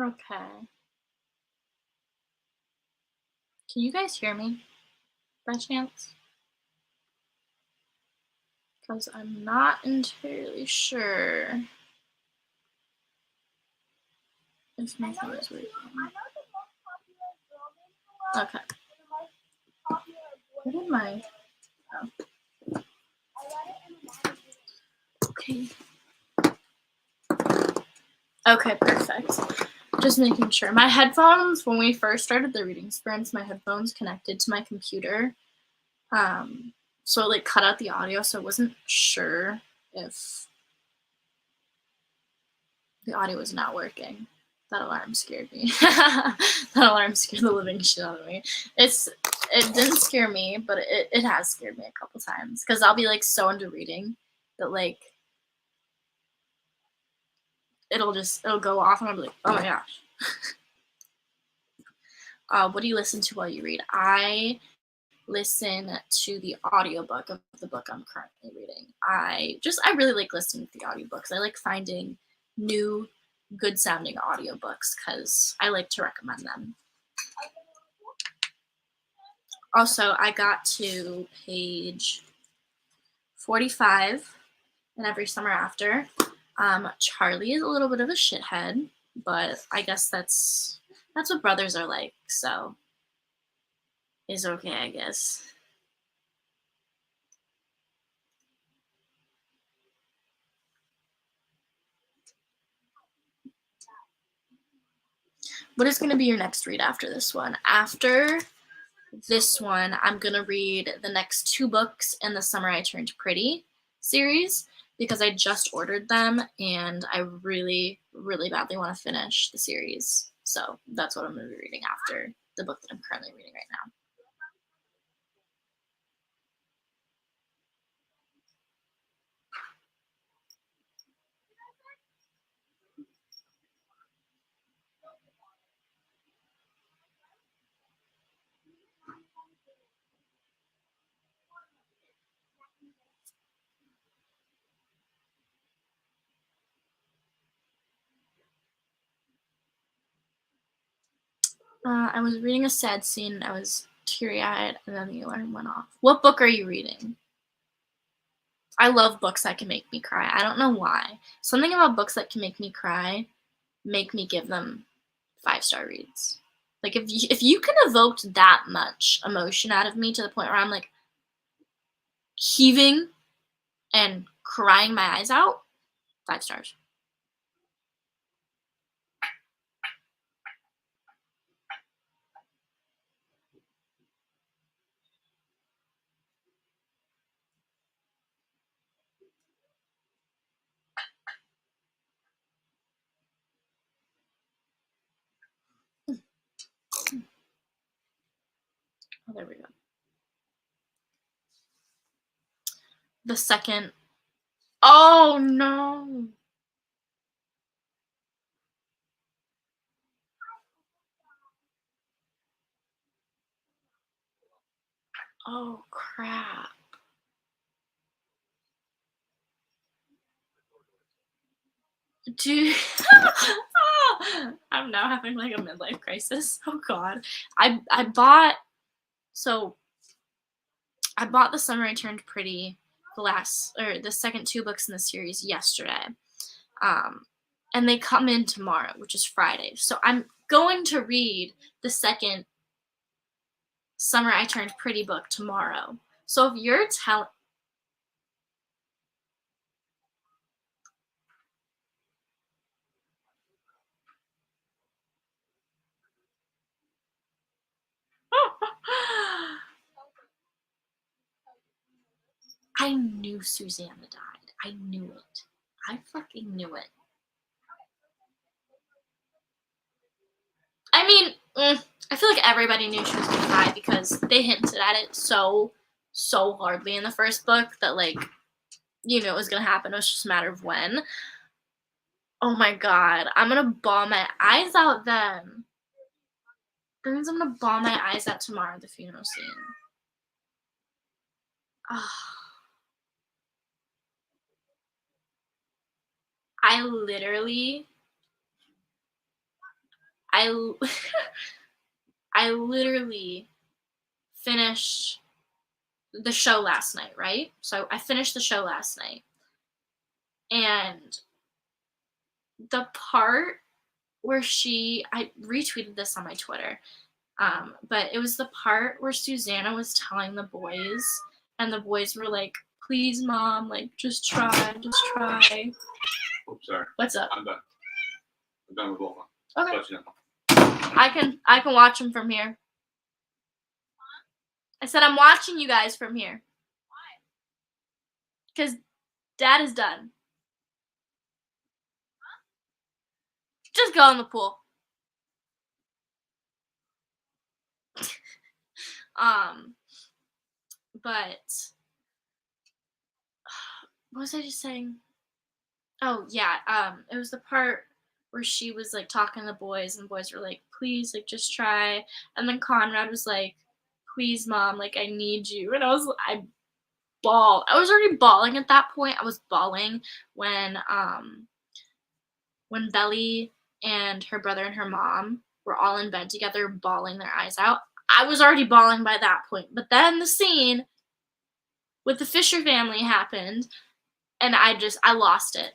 Okay. Can you guys hear me by chance? Because I'm not entirely sure if my phone is working. Okay. Where did my... Oh. Okay. Okay, perfect. Just making sure. My headphones, when we first started the reading sprints, my headphones connected to my computer. So it like cut out the audio, so I wasn't sure if the audio was not working. That alarm scared me. That alarm scared the living shit out of me. It didn't scare me, but it has scared me a couple times. Because I'll be like so into reading that like it'll go off and I'll be like, oh my gosh. What do you listen to while you read? I listen to the audiobook of the book I'm currently reading. I really like listening to the audiobooks. I like finding new good sounding audiobooks because I like to recommend them. Also, I got to page 45 in Every Summer After. Charlie is a little bit of a shithead, but I guess that's what brothers are like, so it's okay, I guess. What is going to be your next read after this one? After this one, I'm going to read the next 2 books in the Summer I Turned Pretty series because I just ordered them and I really, really badly want to finish the series. So that's what I'm going to be reading after the book that I'm currently reading right now. I was reading a sad scene, I was teary-eyed, and then the alarm went off. What book are you reading? I love books that can make me cry. I don't know why. Something about books that can make me cry make me give them 5-star reads. Like if you can evoke that much emotion out of me to the point where I'm like heaving and crying my eyes out, 5 stars. Oh, there we go. The second. Oh no. Oh crap. Dude. I'm now having like a midlife crisis. Oh god. I bought the Summer I Turned Pretty, the second 2 books in the series yesterday. And they come in tomorrow, which is Friday. So I'm going to read the second Summer I Turned Pretty book tomorrow. So if you're telling... I knew Susanna died. I knew it. I fucking knew it. I mean, I feel like everybody knew she was gonna die because they hinted at it so hardly in the first book that, like, you know it was gonna happen. It was just a matter of when. Oh my god, I'm gonna bawl my eyes out then. That means I'm gonna bawl my eyes out tomorrow at the funeral scene. I literally I I literally finished the show last night, right? So I finished the show last night, and the part where I retweeted this on my Twitter, but it was the part where Susanna was telling the boys, and the boys were like, "Please, mom, like just try, just try." Oh, sorry. What's up? I'm done. I'm done with both of them. Okay. But, you know. I can watch them from here. I said I'm watching you guys from here. Why? Because Dad is done. Huh? Just go in the pool. But what was I just saying? Oh yeah, it was the part where she was like talking to the boys, and the boys were like, "Please, like just try." And then Conrad was like, "Please, mom, like I need you." And I bawled. I was already bawling at that point. I was bawling when Belly and her brother and her mom were all in bed together, bawling their eyes out. I was already bawling by that point. But then the scene with the Fisher family happened, and I lost it.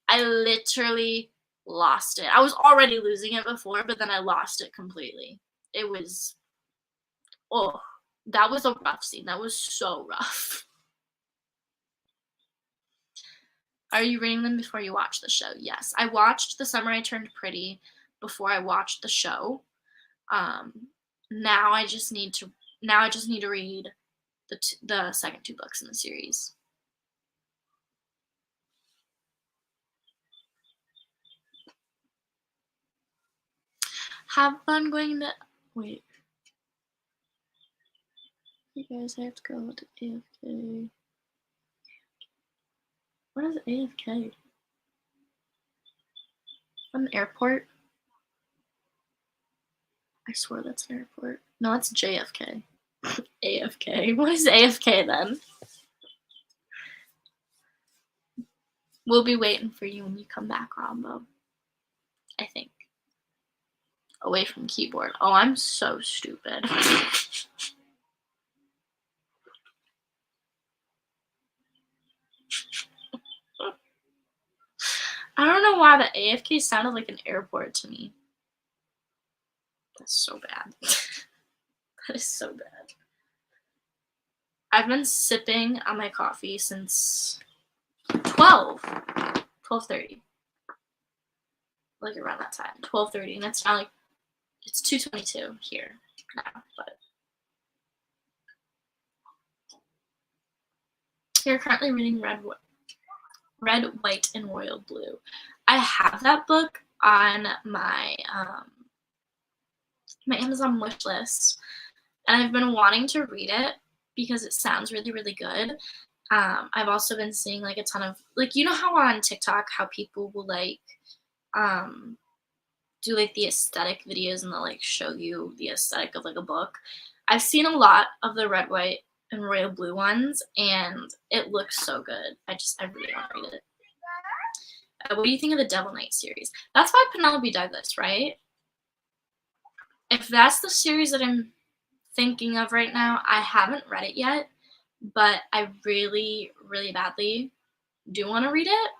I literally lost it. I was already losing it before, but then I lost it completely. It was, that was a rough scene. That was so rough. Are you reading them before you watch the show? Yes. I watched The Summer I Turned Pretty before I watched the show. Now I just need to read the second 2 books in the series. Have fun going to wait. You guys, I have to go to AFK. What is AFK? An airport? I swear that's an airport. No, it's JFK. AFK. What is AFK then? We'll be waiting for you when you come back, Rombo. I think. Away from keyboard. Oh, I'm so stupid. I don't know why the AFK sounded like an airport to me. That's so bad. That is so bad. I've been sipping on my coffee since 12:30. Like around that time, 12:30, and it's now like it's 2:22 here now. But you're currently reading Red, White, and Royal Blue. I have that book on my my Amazon wish list, and I've been wanting to read it because it sounds really, really good. I've also been seeing like a ton of like, you know how on TikTok how people will like do like the aesthetic videos, and they'll like show you the aesthetic of like a book. I've seen a lot of the Red, White, and Royal Blue ones, and it looks so good. I really want to read it. What do you think of the Devil Knight series? That's by Penelope Douglas, right? If that's the series that I'm thinking of right now, I haven't read it yet, but I really, really badly do want to read it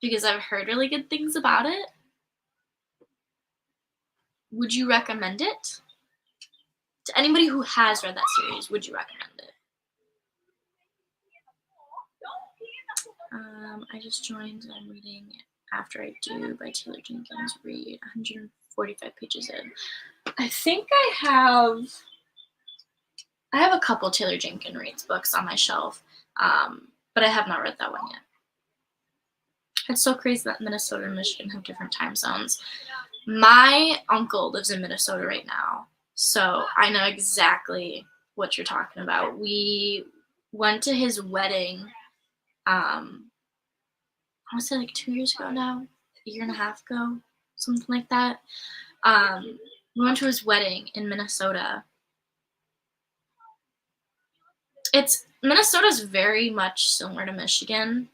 because I've heard really good things about it. Would you recommend it? To anybody who has read that series, would you recommend it? I just joined and I'm reading After I Do by Taylor Jenkins Reid, 145 pages in. I think I have a couple Taylor Jenkins Reid's books on my shelf, but I have not read that one yet. It's so crazy that Minnesota and Michigan have different time zones. My uncle lives in Minnesota right now, so I know exactly what you're talking about. We went to his wedding, I want to say like 2 years ago now, a year and a half ago, something like that. We went to his wedding in Minnesota. Minnesota's very much similar to Michigan.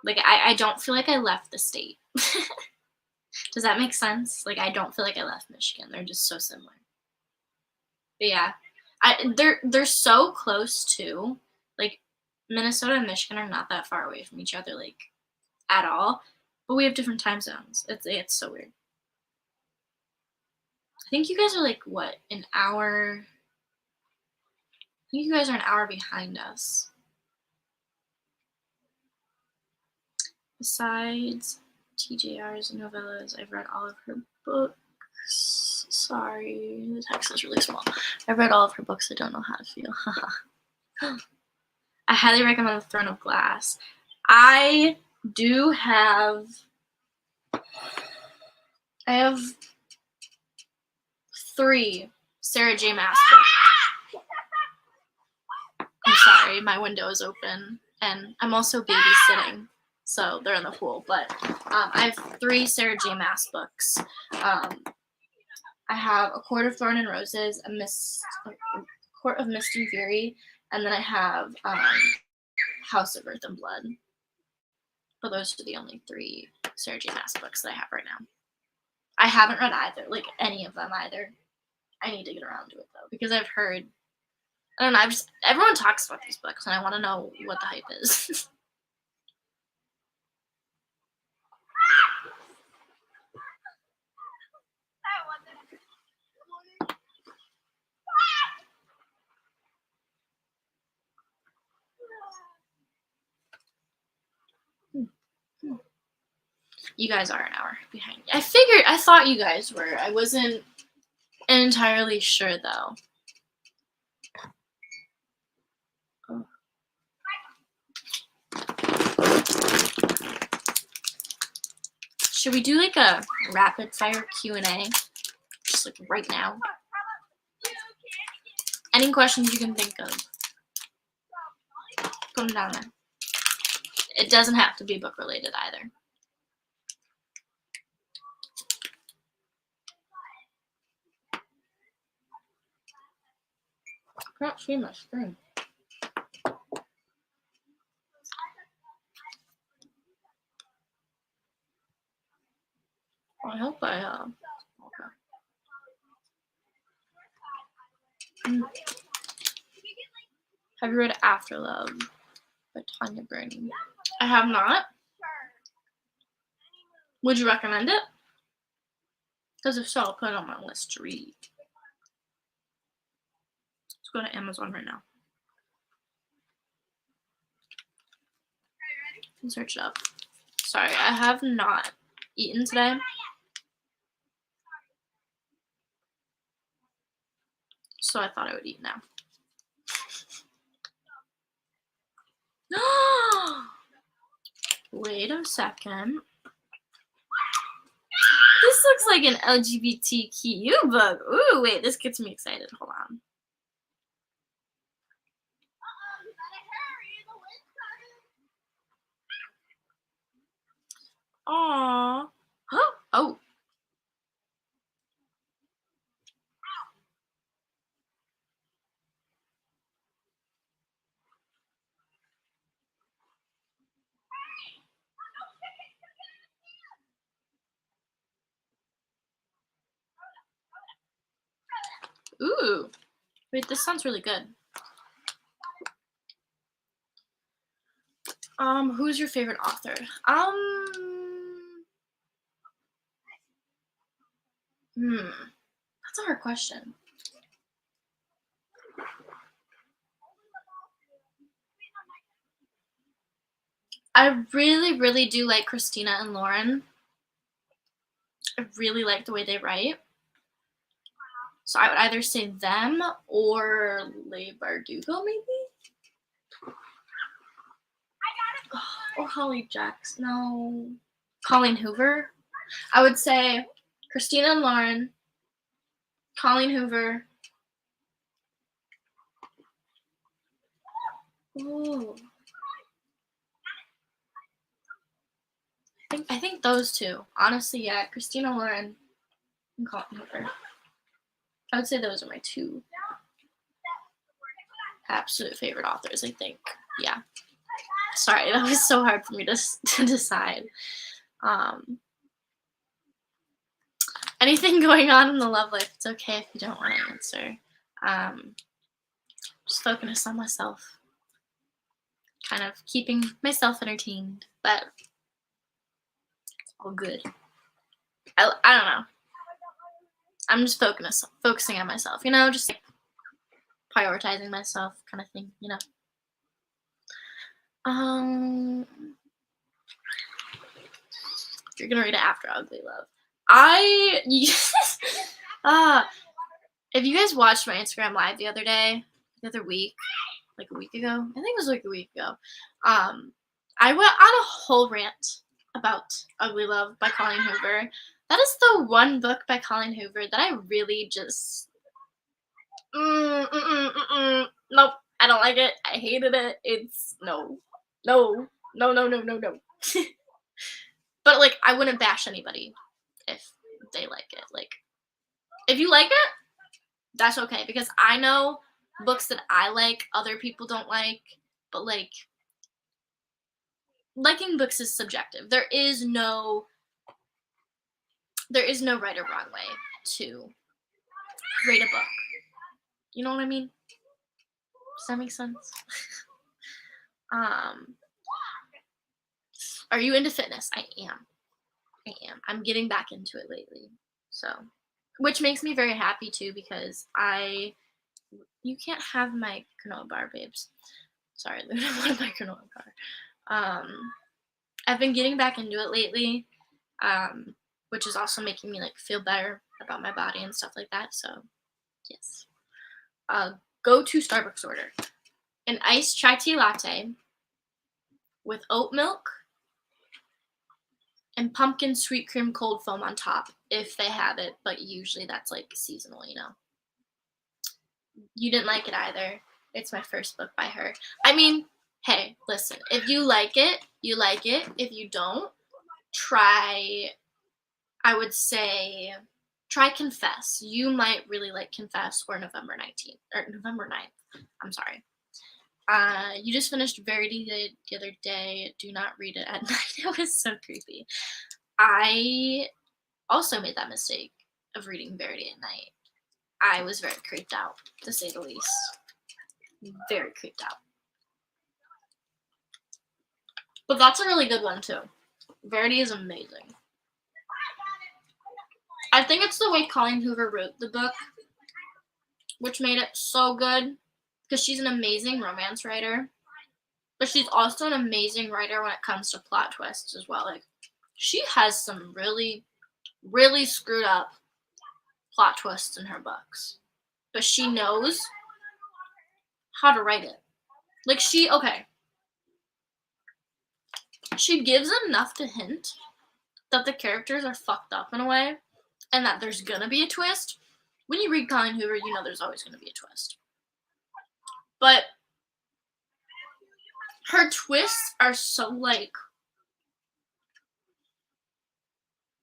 Like I don't feel like I left the state. Does that make sense? Like, I don't feel like I left Michigan. They're just so similar. But yeah, they're so close too. Like, Minnesota and Michigan are not that far away from each other, like, at all. But we have different time zones. It's so weird. I think you guys are like, what, an hour? I think you guys are an hour behind us. Besides TJR's novellas, I've read all of her books. Sorry, the text is really small. I've read all of her books. I don't know how to feel. I highly recommend The Throne of Glass. I have 3 Sarah J. Maas books. I'm sorry, my window is open, and I'm also babysitting, so they're in the pool. But I have 3 Sarah J. Maas books. I have A Court of Thorn and Roses, A Court of Mist and Fury, and then I have House of Earth and Blood. But those are the only 3 Sarah J. Maas books that I have right now. I haven't read either, like any of them either. I need to get around to it though, because I've heard, I don't know, everyone talks about these books, and I want to know what the hype is. You guys are an hour behind me. I thought you guys were. I wasn't entirely sure though. Oh. Should we do like a rapid fire Q&A? Just like right now. Any questions you can think of, put them down there. It doesn't have to be book related either. I can't see my screen. I hope I okay. Have you read After Love by Tanya Burney? I have not. Would you recommend it? Because if so, I'll put it on my list to read. Let's go to Amazon right now. And search it up. Sorry, I have not eaten today. So I thought I would eat now. Wait a second. This looks like an LGBTQ book. Ooh, wait, this gets me excited. Hold on. Aww. Oh. Ooh. Wait, this sounds really good. Who's your favorite author? That's a hard question. I really, really do like Christina and Lauren. I really like the way they write. So I would either say them or Leigh Bardugo, maybe? Or Holly Jackson. No. Colleen Hoover. I would say Christina and Lauren, Colleen Hoover. Ooh. I think those two. Honestly, yeah. Christina Lauren and Colleen Hoover. I would say those are my 2 absolute favorite authors, I think. Yeah. Sorry, that was so hard for me to decide. anything going on in the love life. It's okay if you don't want to answer. Just focus on myself. Kind of keeping myself entertained, but it's all good. I don't know. I'm just focusing on myself, you know, just like prioritizing myself kind of thing, you know. You're gonna read it after Ugly Love. If you guys watched my Instagram live the other week, like a week ago, I think it was like a week ago, I went on a whole rant about Ugly Love by Colleen Hoover. That is the one book by Colleen Hoover that I really just nope, I don't like it. I hated it. It's no. But like, I wouldn't bash anybody if they like it. Like, if you like it, that's okay, because I know books that I like other people don't like, but like, liking books is subjective. There is no right or wrong way to rate a book. You know what I mean? Does that make sense? Are you into fitness? I am. I'm getting back into it lately. So, which makes me very happy too, because you can't have my granola bar, babes. Sorry, I don't want my granola bar. I've been getting back into it lately, which is also making me like feel better about my body and stuff like that. So, yes. Go to Starbucks order an iced chai tea latte with oat milk and pumpkin sweet cream cold foam on top, if they have it, but usually that's like seasonal, you know. You didn't like it either. It's my first book by her. I mean, hey, listen, if you like it, you like it. If you don't, I would say, try Confess. You might really like Confess, or November 9th. I'm sorry. You just finished Verity the other day. Do not read it at night. It was so creepy. I also made that mistake of reading Verity at night. I was very creeped out, to say the least. Very creeped out. But that's a really good one, too. Verity is amazing. I think it's the way Colleen Hoover wrote the book, which made it so good, because she's an amazing romance writer, but she's also an amazing writer when it comes to plot twists as well. Like, she has some really, really screwed up plot twists in her books, but she knows how to write it. Like, she gives enough to hint that the characters are fucked up in a way, and that there's gonna be a twist. When you read Colleen Hoover, you know there's always gonna be a twist. But her twists are so, like,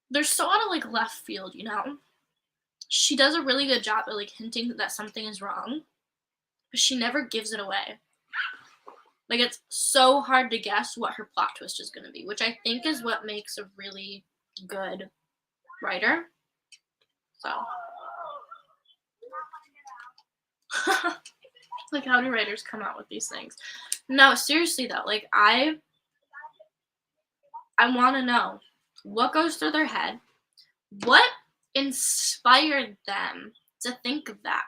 they're so out of, like, left field, you know? She does a really good job at, like, hinting that something is wrong, but she never gives it away. Like, it's so hard to guess what her plot twist is going to be, which I think is what makes a really good writer. So. Like, how do writers come out with these things? No, seriously, though. Like, I want to know what goes through their head. What inspired them to think of that?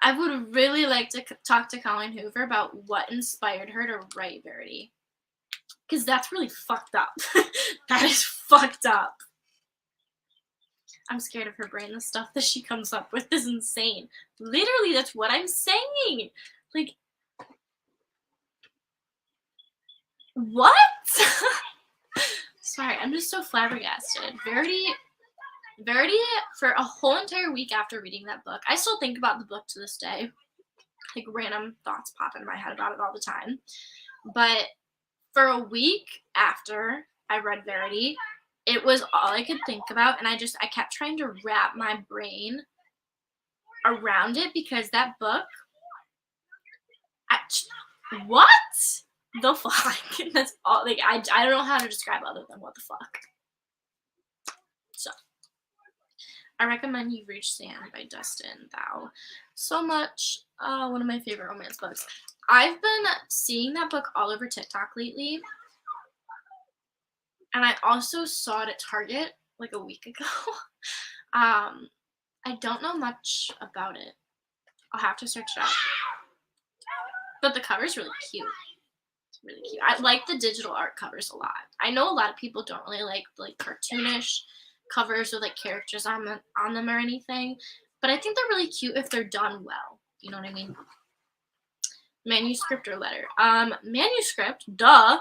I would really like to talk to Colleen Hoover about what inspired her to write Verity. Because that's really fucked up. That is fucked up. I'm scared of her brain. The stuff that she comes up with is insane. Literally, that's what I'm saying. Like, what? Sorry, I'm just so flabbergasted. Verity, for a whole entire week after reading that book, I still think about the book to this day. Like, random thoughts pop into my head about it all the time. But for a week after I read Verity, it was all I could think about, and I kept trying to wrap my brain around it, because that book, what the fuck? That's all. Like, I don't know how to describe other than what the fuck. So, I recommend You Reach Sand by Dustin Thau so much. One of my favorite romance books. I've been seeing that book all over TikTok lately. And I also saw it at Target like a week ago. I don't know much about it. I'll have to search it out. But the cover's really cute. It's really cute. I like the digital art covers a lot. I know a lot of people don't really like cartoonish covers with like characters on them or anything, but I think they're really cute if they're done well. You know what I mean? Manuscript or letter? Manuscript. Duh.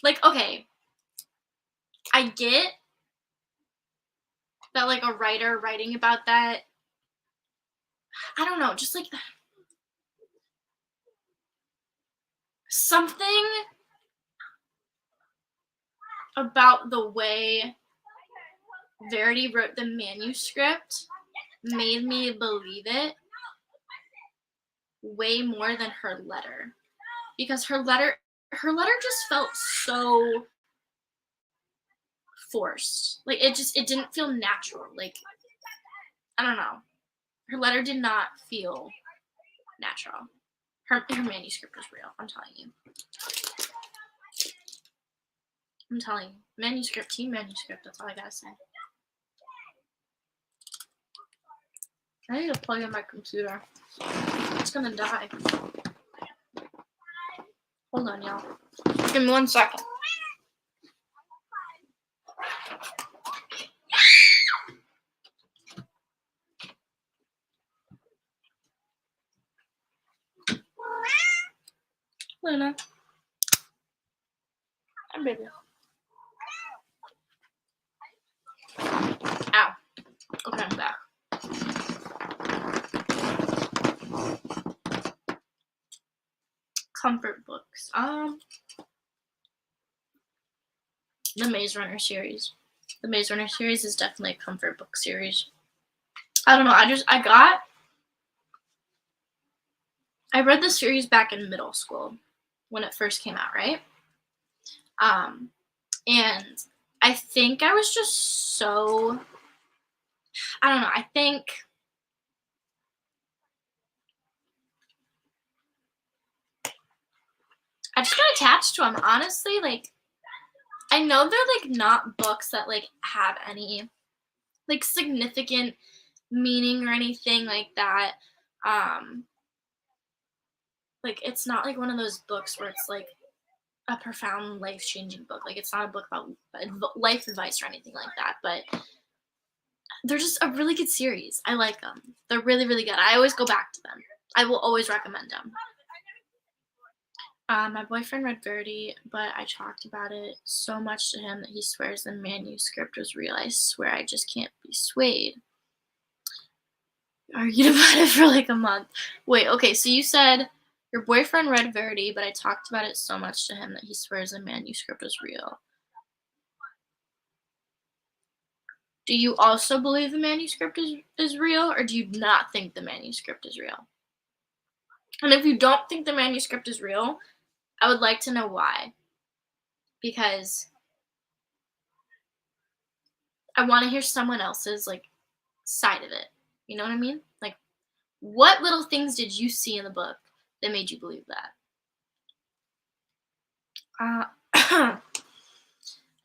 Like, okay, I get that like a writer writing about that. I don't know, just like something about the way Verity wrote the manuscript made me believe it way more than her letter, because her letter just felt so forced. Like it didn't feel natural. Like, I don't know, her letter did not feel natural. Her manuscript was real. I'm telling you. Manuscript, team manuscript. That's all I gotta say. I need to plug in my computer. It's gonna die. Hold on, y'all. Give me 1 second. Luna. Hi, baby. Ow. Okay, I'm back. Comfort books. The Maze Runner series. The Maze Runner series is definitely a comfort book series. I don't know. I read the series back in middle school when it first came out, right? And I think I was just so, I don't know. I think I just got attached to them, honestly. Like, I know they're like not books that like have any like significant meaning or anything like that. Like, it's not like one of those books where it's like a profound life-changing book. Like, it's not a book about life advice or anything like that, but they're just a really good series. I like them. They're really, really good. I always go back to them. I will always recommend them. My boyfriend read Verity, but I talked about it so much to him that he swears the manuscript was real. I swear I just can't be swayed. Argued about it for like a month. Wait, okay, so you said your boyfriend read Verity, but I talked about it so much to him that he swears the manuscript was real. Do you also believe the manuscript is real, or do you not think the manuscript is real? And if you don't think the manuscript is real, I would like to know why. Because I want to hear someone else's like side of it. You know what I mean? Like, what little things did you see in the book that made you believe that? I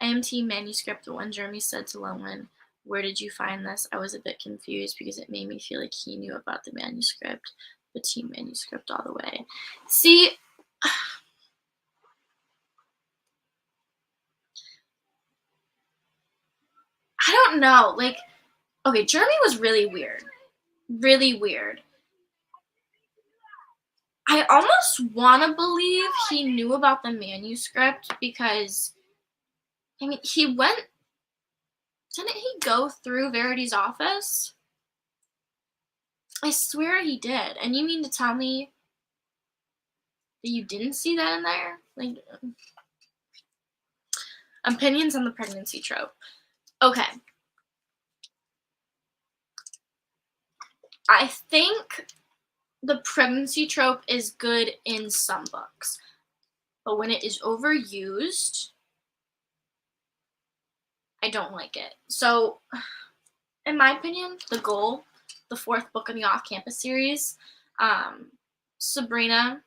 am team manuscript. The one Jeremy said to Lowen, "Where did you find this?" I was a bit confused because it made me feel like he knew about the manuscript. But team manuscript all the way. See, I don't know. Like, okay, Jeremy was really weird. Really weird. I almost want to believe he knew about the manuscript because, I mean, didn't he go through Verity's office? I swear he did. And you mean to tell me that you didn't see that in there? Like, opinions on the pregnancy trope. Okay. I think the pregnancy trope is good in some books, but when it is overused, I don't like it. So, in my opinion, the goal, the 4th book in the off-campus series, Sabrina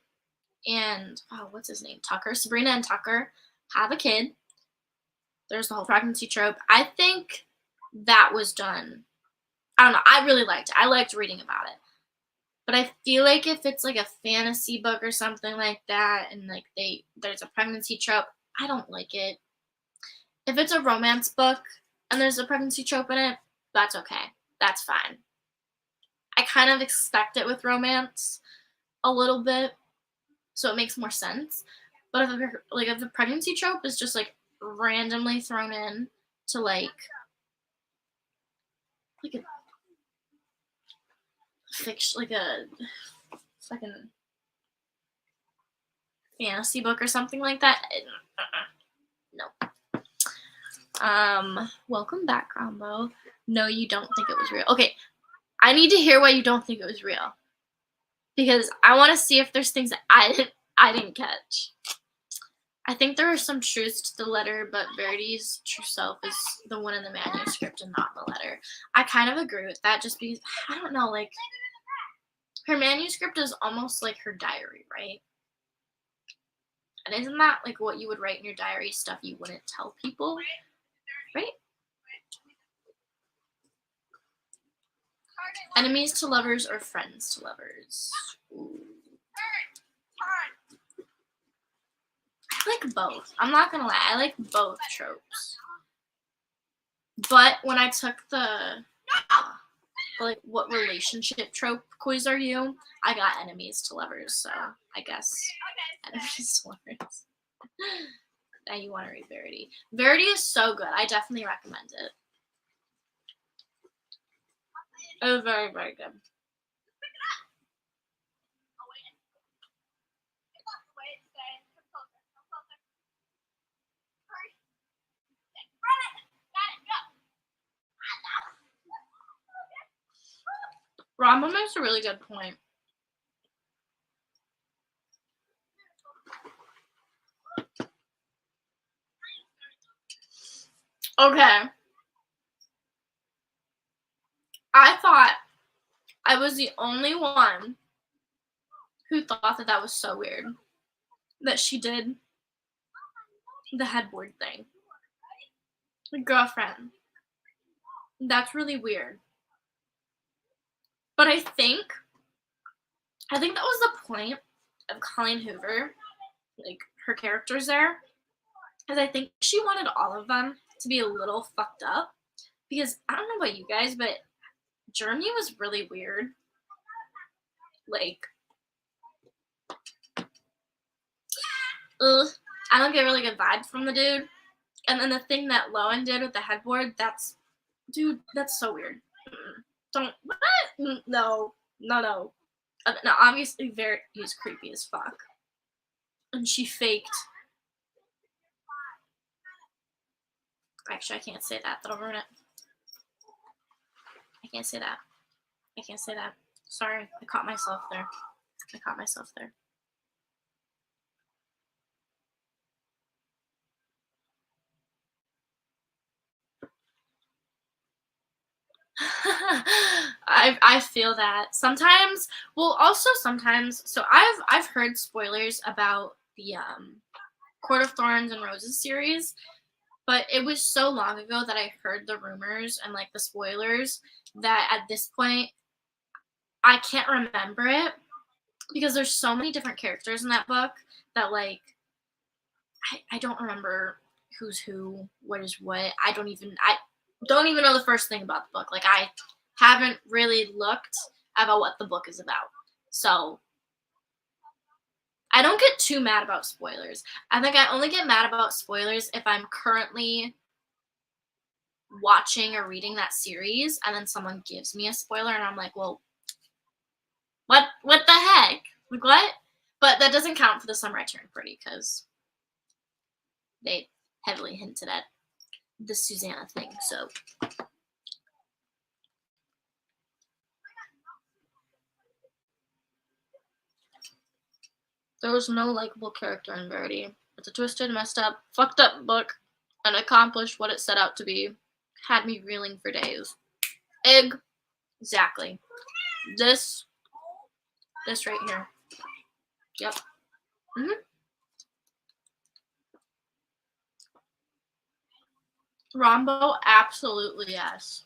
and, what's his name? Tucker. Sabrina and Tucker have a kid. There's the whole pregnancy trope. I think that was done. I don't know. I really liked it. I liked reading about it. But I feel like if it's like a fantasy book or something like that, and like there's a pregnancy trope, I don't like it. If it's a romance book and there's a pregnancy trope in it, that's okay. That's fine. I kind of expect it with romance a little bit, so it makes more sense. But if the pregnancy trope is just like randomly thrown in to like a fiction, like a fucking fantasy book or something like that, no. Welcome back, Combo. No, you don't think it was real. Okay, I need to hear why you don't think it was real, because I want to see if there's things that I didn't catch. I think there are some truths to the letter, but Verity's true self is the one in the manuscript and not in the letter. I kind of agree with that, just because, I don't know, like, her manuscript is almost like her diary, right? And isn't that like what you would write in your diary, stuff you wouldn't tell people, right? Enemies to lovers or friends to lovers? Ooh. I like both. I'm not gonna lie, I like both tropes. But when I took the like what relationship trope quiz are you, I got enemies to lovers, so I guess enemies to lovers. Now you want to read Verity. Verity is so good. I definitely recommend it. It was very, very good. Rama makes a really good point. Okay. I thought I was the only one who thought that was so weird that she did the headboard thing. The girlfriend. That's really weird. But I think that was the point of Colleen Hoover, like her characters there, because I think she wanted all of them to be a little fucked up. Because I don't know about you guys, but Jeremy was really weird. Like, I don't get really good vibes from the dude. And then the thing that Lowen did with the headboard, that's so weird. Don't, what? No. No, obviously Verity's creepy as fuck. And she faked. Actually, I can't say that. That'll ruin it. I can't say that. Sorry, I caught myself there. I feel that sometimes. Well, also sometimes. So I've heard spoilers about the Court of Thorns and Roses series, but it was so long ago that I heard the rumors and like the spoilers that at this point I can't remember it, because there's so many different characters in that book that like I don't remember who's who, what is what. I don't even know the first thing about the book. Like, I haven't really looked about what the book is about. So I don't get too mad about spoilers. I think I only get mad about spoilers if I'm currently watching or reading that series and then someone gives me a spoiler and I'm like, well, what the heck? Like, what? But that doesn't count for the Summer I Turned Pretty, because they heavily hinted at the Susanna thing, so. There was no likable character in Verity. It's a twisted, messed up, fucked up book, and accomplished what it set out to be, had me reeling for days. Exactly. This right here. Yep. Rombo, absolutely yes.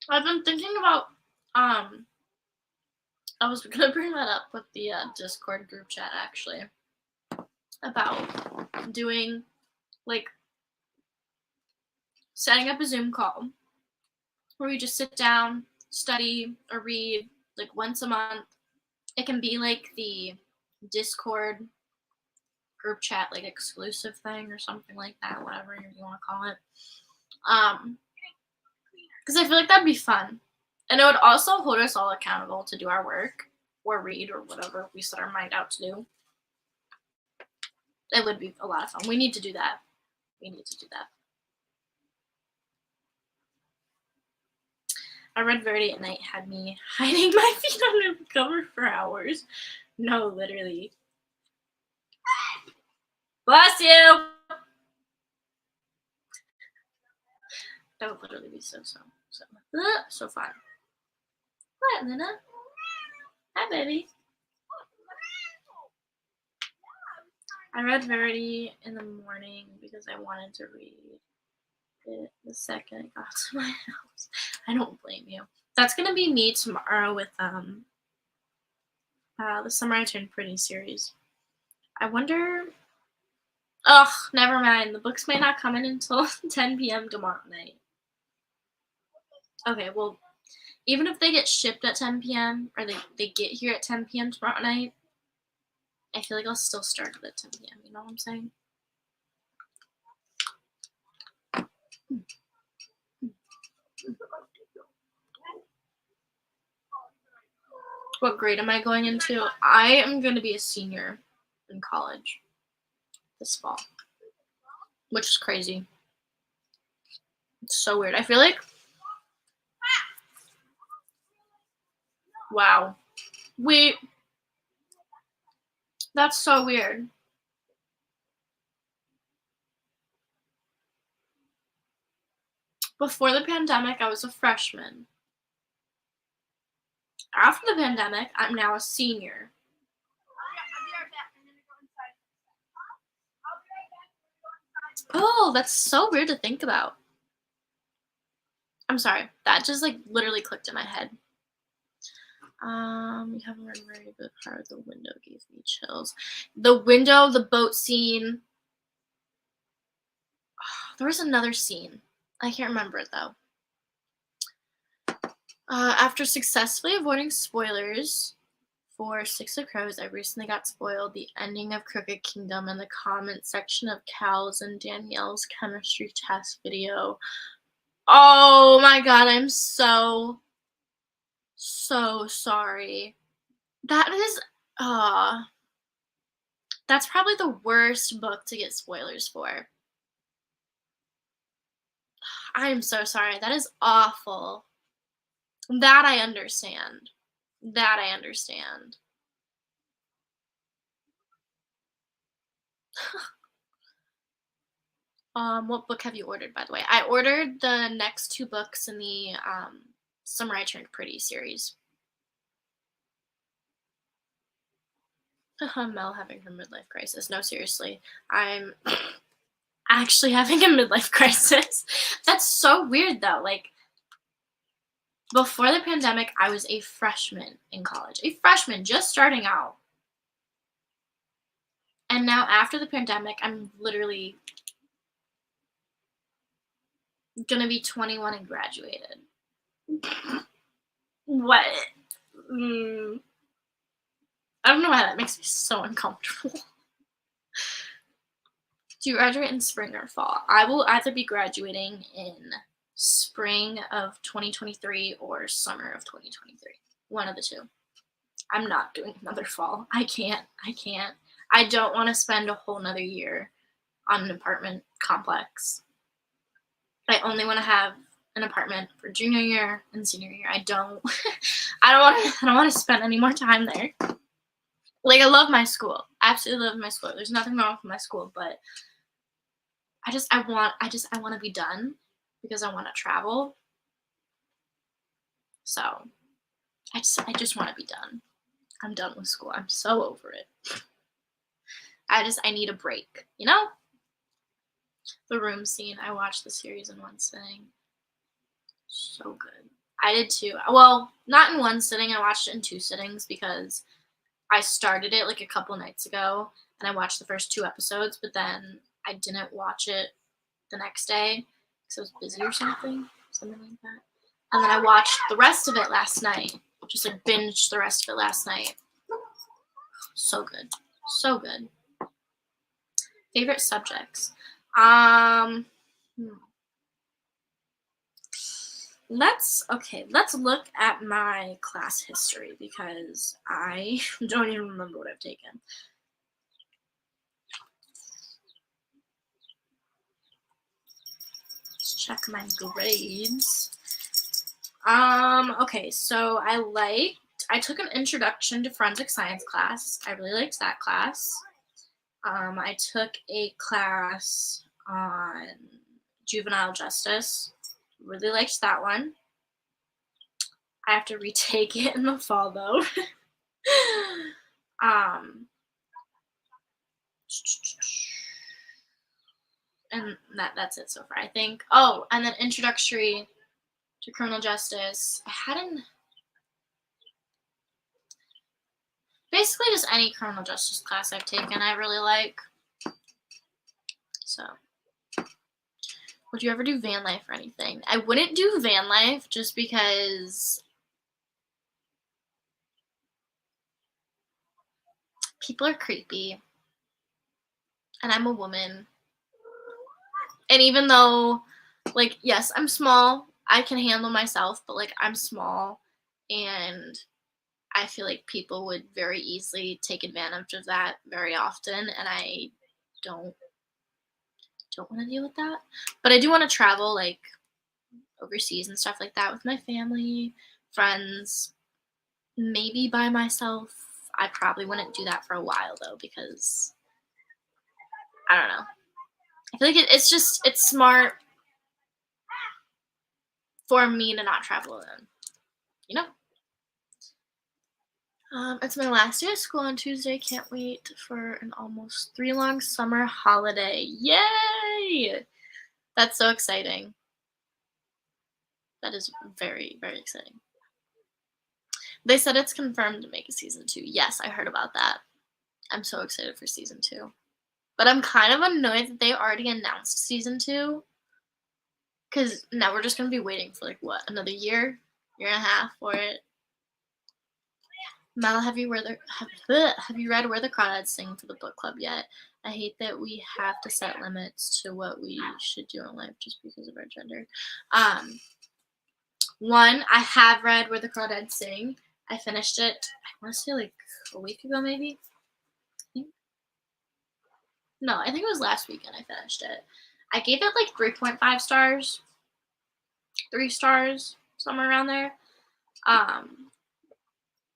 I've been thinking about, I was gonna bring that up with the Discord group chat actually, about doing, like, setting up a Zoom call where we just sit down, study, or read, like, once a month. It can be like the Discord group chat, like, exclusive thing or something like that, whatever you want to call it. Because I feel like that'd be fun. And it would also hold us all accountable to do our work or read or whatever we set our mind out to do. It would be a lot of fun. We need to do that. I read Verity at night had me hiding my feet under the cover for hours. No, literally. Bless you! That would literally be so fun. What, Luna? Hi, baby. I read Verity in the morning because I wanted to read it the second I got to my house. I don't blame you. That's gonna be me tomorrow with the Summer I Turned Pretty series. I wonder. Ugh, never mind. The books may not come in until 10 p.m. tomorrow night. Okay, well, even if they get shipped at 10 p.m. or they get here at 10 p.m. tomorrow night, I feel like I'll still start it at 10 p.m. You know what I'm saying? What grade am I going into? I am going to be a senior in college this fall, which is crazy. It's so weird. I feel like, wow, wait, that's so weird. Before the pandemic, I was a freshman. After the pandemic, I'm now a senior. Oh, that's so weird to think about. I'm sorry. That just, like, literally clicked in my head. You haven't read very good part. The window gave me chills. The window, the boat scene. Oh, there was another scene. I can't remember it, though. After successfully avoiding spoilers for Six of Crows, I recently got spoiled the ending of Crooked Kingdom in the comment section of Cal's and Danielle's chemistry test video. Oh my god, I'm so sorry. That is, that's probably the worst book to get spoilers for. I'm so sorry. That is awful. That I understand. What book have you ordered, by the way? I ordered the next 2 books in the Summer I Turned Pretty series. Mel having her midlife crisis. No, seriously. I'm actually having a midlife crisis. That's so weird, though. Like, before the pandemic, I was a freshman in college. A freshman, just starting out. And now, after the pandemic, I'm literally gonna be 21 and graduated. What? I don't know why that makes me so uncomfortable. Do you graduate in spring or fall? I will either be graduating in spring of 2023 or summer of 2023. One of the two. I'm not doing another fall. I can't. I don't want to spend a whole nother year on an apartment complex. I only want to have an apartment for junior year and senior year. I don't want to spend any more time there. Like, I love my school. Absolutely love my school. There's nothing wrong with my school, but I want to be done because I want to travel. So I just want to be done. I'm done with school. I'm so over it. I need a break, you know? The Room scene. I watched the series in one sitting. So good. I did too. Well, not in one sitting. I watched it in 2 sittings because I started it like a couple nights ago and I watched the first 2 episodes, but then I didn't watch it the next day because I was busy or something like that. And then I watched the rest of it last night. Just like binged the rest of it last night. So good. So good. Favorite subjects. Let's look at my class history because I don't even remember what I've taken. Let's check my grades. Okay, so I took an introduction to forensic science class. I really liked that class. I took a class on juvenile justice. Really liked that one. I have to retake it in the fall though. And that's it so far, I think. Oh, and then introductory to criminal justice. Basically just any criminal justice class I've taken I really like. So, would you ever do van life or anything? I wouldn't do van life just because people are creepy. And I'm a woman. And even though, like, yes, I'm small, I can handle myself, but, like, I'm small, and I feel like people would very easily take advantage of that very often, and I don't want to deal with that. But I do want to travel, like, overseas and stuff like that with my family, friends, maybe by myself. I probably wouldn't do that for a while, though, because, I don't know. I feel like it's smart for me to not travel alone, you know? It's my last day of school on Tuesday. Can't wait for an almost 3-long summer holiday. Yay! That's so exciting. That is very, very exciting. They said it's confirmed to make a season 2. Yes, I heard about that. I'm so excited for season 2. But I'm kind of annoyed that they already announced season 2. Because now we're just going to be waiting for, like, what, another year and a half for it. Mel, have you read Where the Crawdads Sing for the book club yet? I hate that we have to set limits to what we should do in life just because of our gender. One, I have read Where the Crawdads Sing. I finished it, I want to say like a week ago maybe. I think it was last weekend I finished it. I gave it like 3.5 stars. 3 stars, somewhere around there.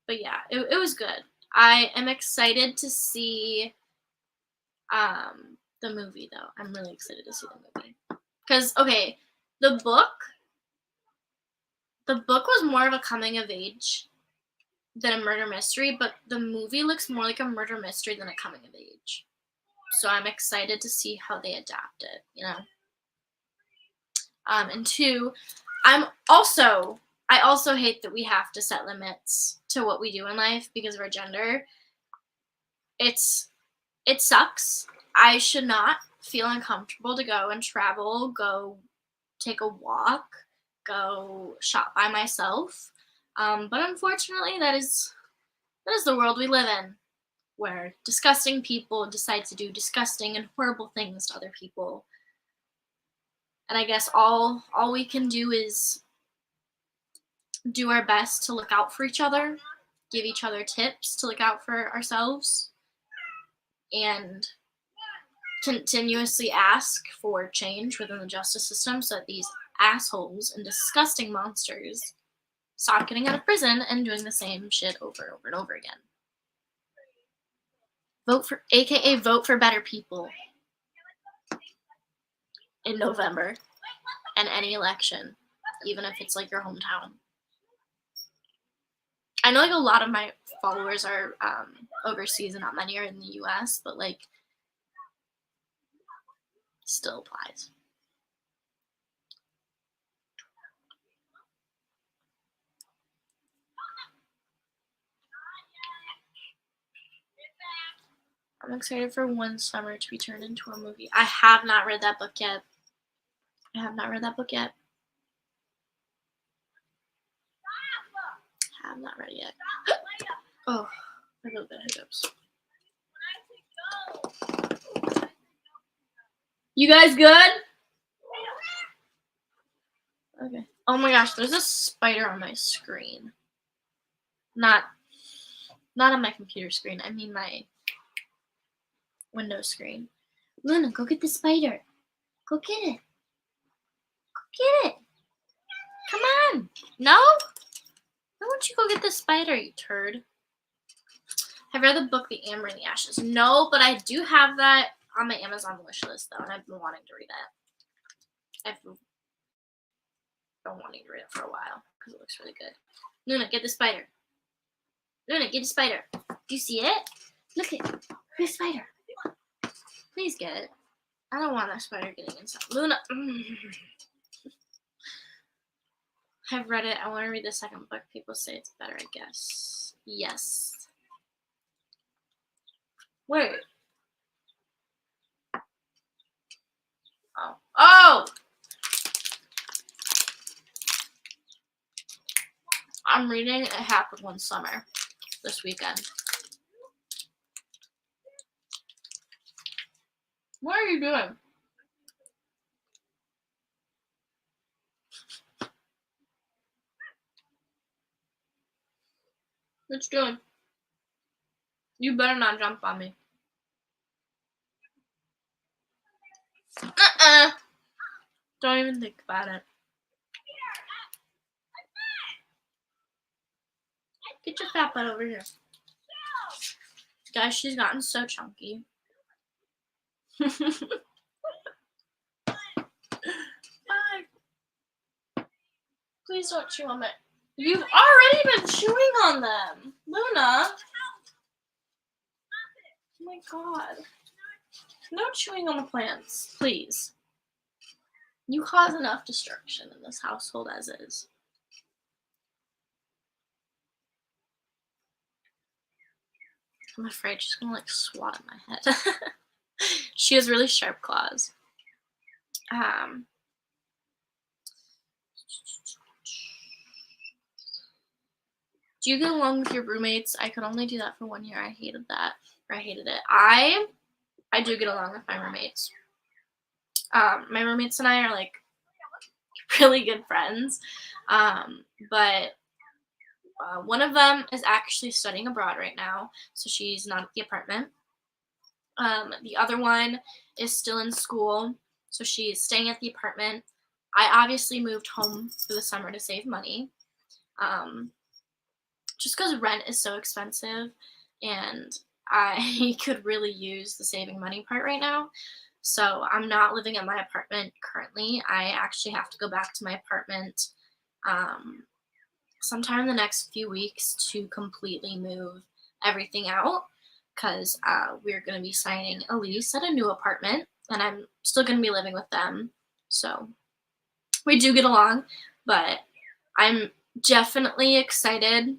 But yeah, it was good. I am excited to see the movie though. I'm really excited to see the movie. Because, okay, the book was more of a coming of age than a murder mystery, but the movie looks more like a murder mystery than a coming of age. So I'm excited to see how they adapt it, you know? And 2, I also hate that we have to set limits to what we do in life because of our gender. It sucks. I should not feel uncomfortable to go and travel, go take a walk, go shop by myself. But unfortunately, that is the world we live in, where disgusting people decide to do disgusting and horrible things to other people. And I guess all we can do is do our best to look out for each other, give each other tips to look out for ourselves, and continuously ask for change within the justice system so that these assholes and disgusting monsters stop getting out of prison and doing the same shit over and over and over again. Vote for better people in November and any election, even if it's like your hometown. I know like a lot of my followers are overseas and not many are in the US, but like still applies. I'm excited for One Summer to be turned into a movie. I have not read that book yet. Have not read it yet. Oh, a little bit of hiccups. You guys good? Okay. Oh my gosh, there's a spider on my screen. Not on my computer screen. I mean my Windows screen. Luna, go get the spider. Go get it. Go get it. Come on. No? Why won't you go get the spider, you turd? Have you read the book The Amber and the Ashes? No, but I do have that on my Amazon wish list, though, and I've been wanting to read that. I've been wanting to read it for a while, because it looks really good. Luna, get the spider. Luna, get the spider. Do you see it? Look at it. The spider. Please get it. I don't want that spider getting inside. Luna. I've read it. I want to read the second book. People say it's better, I guess. Yes. Wait. Oh! I'm reading It Happened One Summer this weekend. What are you doing? What you doing? You better not jump on me. Don't even think about it. Get your fat butt over here. Guys, she's gotten so chunky. Please don't chew on it. You've already been chewing on them. Luna. Oh my god. No chewing on the plants, please. You cause enough destruction in this household as is. I'm afraid she's gonna like swat at my head. She has really sharp claws. Do you get along with your roommates? I could only do that for 1 year. I hated that. Or I hated it. I do get along with my roommates. My roommates and I are like really good friends. But one of them is actually studying abroad right now, so she's not at the apartment. The other one is still in school, so she's staying at the apartment. I obviously moved home for the summer to save money. Just because rent is so expensive, and I could really use the saving money part right now. So I'm not living at my apartment currently. I actually have to go back to my apartment sometime in the next few weeks to completely move everything out, because we're going to be signing a lease at a new apartment, and I'm still going to be living with them. So we do get along, but I'm definitely excited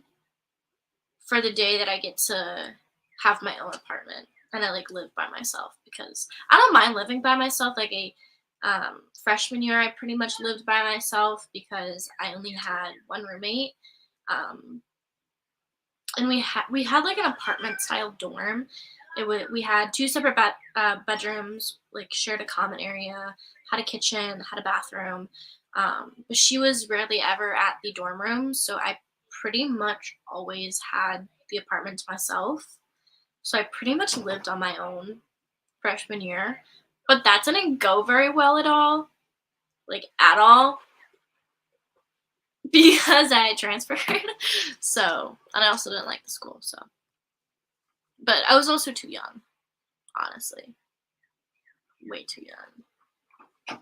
for the day that I get to have my own apartment and I like live by myself, because I don't mind living by myself. Like freshman year, I pretty much lived by myself because I only had one roommate. And we had like an apartment style dorm. We had two separate bedrooms, like shared a common area, had a kitchen, had a bathroom. But she was rarely ever at the dorm room, so I pretty much always had the apartment to myself. So I pretty much lived on my own freshman year. But that didn't go very well at all. Like, at all. Because I transferred. So, and I also didn't like the school, so. But I was also too young, honestly. Way too young.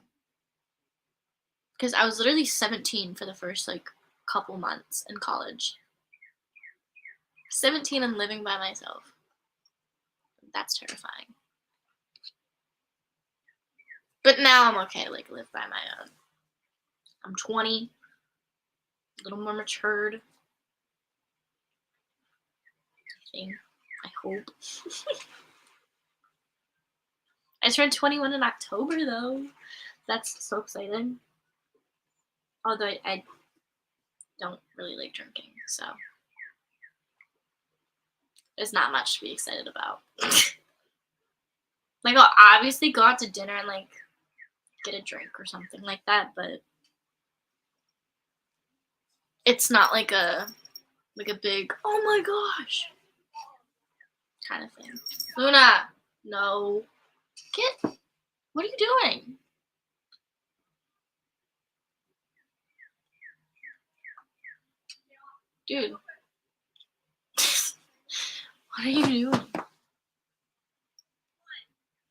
Because I was literally 17 for the first, like, couple months in college. 17 and living by myself. That's terrifying. But now I'm okay to, like, live by my own. I'm 20. A little more matured. I hope. I turned 21 in October, though. That's so exciting. Although I don't really like drinking, so there's not much to be excited about. Like, I'll obviously go out to dinner and, like, get a drink or something like that, but it's not like a big, oh my gosh, kind of thing. Luna, no. What are you doing? Dude. What are you doing?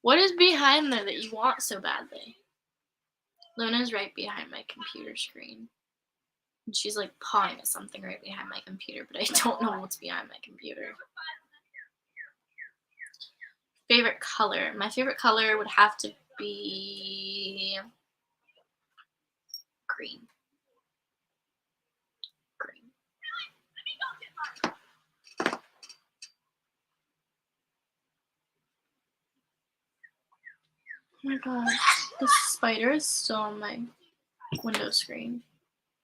What is behind there that you want so badly? Luna's right behind my computer screen. And she's like pawing at something right behind my computer, but I don't know what's behind my computer. Favorite color? My favorite color would have to be green. Oh my god, the spider is still on my window screen.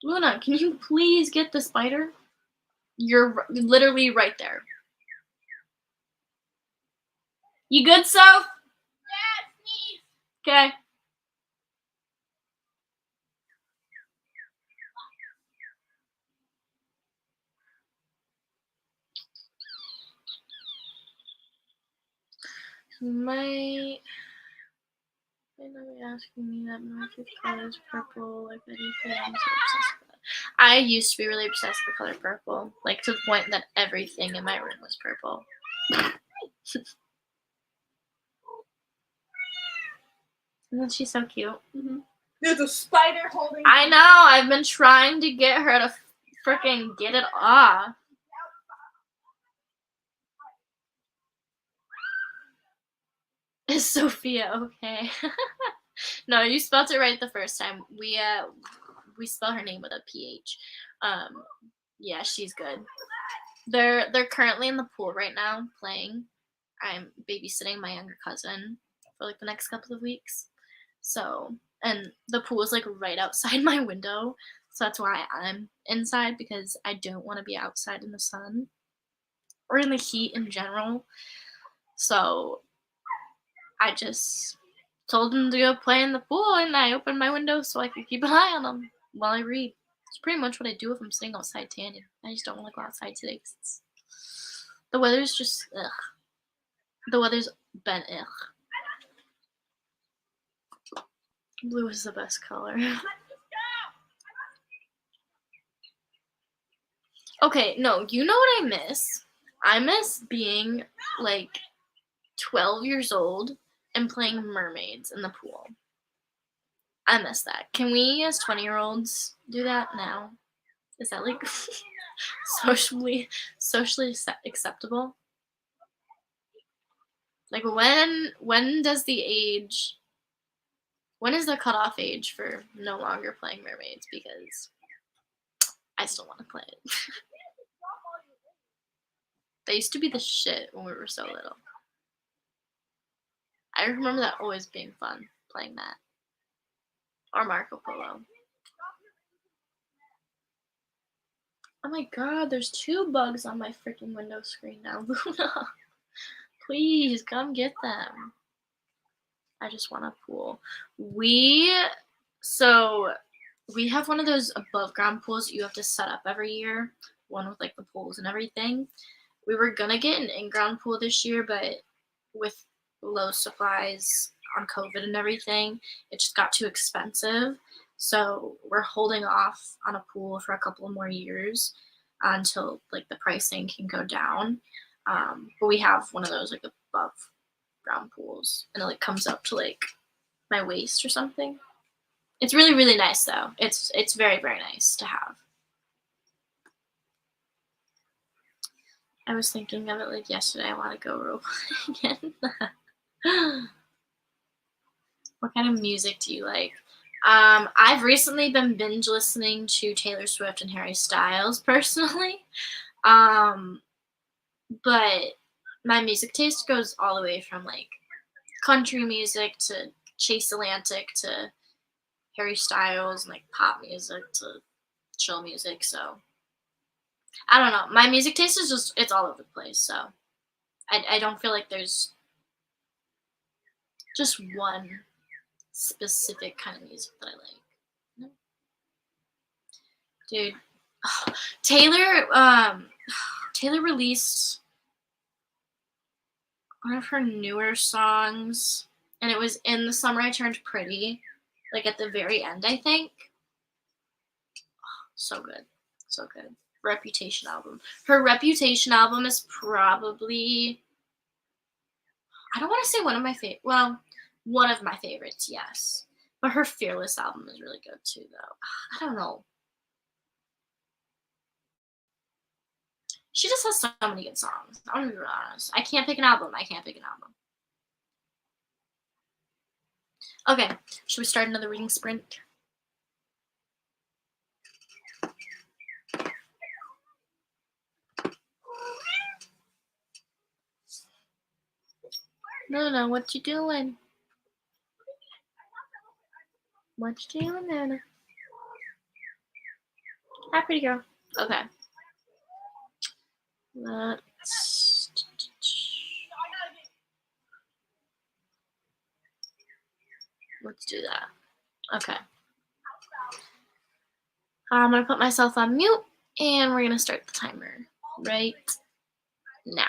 Luna, can you please get the spider? You're literally right there. You good, Soph? Yes, okay. I know you're asking me that my favorite color is purple, like that you could. I'm so obsessed with that. I used to be really obsessed with the color purple, like to the point that everything in my room was purple. Isn't she so cute? Mm-hmm. There's a spider holding. I know. I've been trying to get her to freaking get it off. Is Sophia okay? No, you spelled it right the first time. We spell her name with a PH. Yeah, she's good. They're currently in the pool right now playing. I'm babysitting my younger cousin for like the next couple of weeks. So, and the pool is like right outside my window. So that's why I'm inside, because I don't want to be outside in the sun or in the heat in general. So I just told him to go play in the pool, and I opened my window so I could keep an eye on him while I read. It's pretty much what I do if I'm sitting outside tanning. I just don't want to go outside today because the weather's just ugh. The weather's been ugh. Blue is the best color. Okay, no, you know what I miss? I miss being like 12 years old and playing mermaids in the pool. I miss that. Can we as 20-year-olds do that now? Is that like socially acceptable? Like when is the cutoff age for no longer playing mermaids? Because I still want to play it. They used to be the shit when we were so little. I remember that always being fun, playing that. Or Marco Polo. Oh my god, there's 2 bugs on my freaking window screen now. Luna, please come get them. I just want a pool. We have one of those above ground pools that you have to set up every year, one with like the poles and everything. We were gonna get an in-ground pool this year, but with low supplies on COVID and everything, it just got too expensive. So we're holding off on a pool for a couple more years until like the pricing can go down. But we have one of those like above ground pools, and it like comes up to like my waist or something. It's really, really nice though. It's very, very nice to have. I was thinking of it like yesterday. I want to go role playing again. What kind of music do you like? I've recently been binge listening to Taylor Swift and Harry Styles personally. But my music taste goes all the way from like country music to Chase Atlantic to Harry Styles and like pop music to chill music. So I don't know. My music taste is just, it's all over the place. So I don't feel like there's just one specific kind of music that I like. No. Dude, Taylor released one of her newer songs, and it was In the Summer I Turned Pretty, like at the very end, I think. So good. So good. Reputation album. Her Reputation album is probably, I don't want to say one of my favorite, well, one of my favorites, yes. But her Fearless album is really good too, though. I don't know. She just has so many good songs. I'm gonna be real honest. I can't pick an album. Okay, should we start another reading sprint? No, what you doing? What you doing, Nana? Hi, pretty girl. Okay. Let's do that. Okay. I'm gonna put myself on mute, and we're gonna start the timer right now.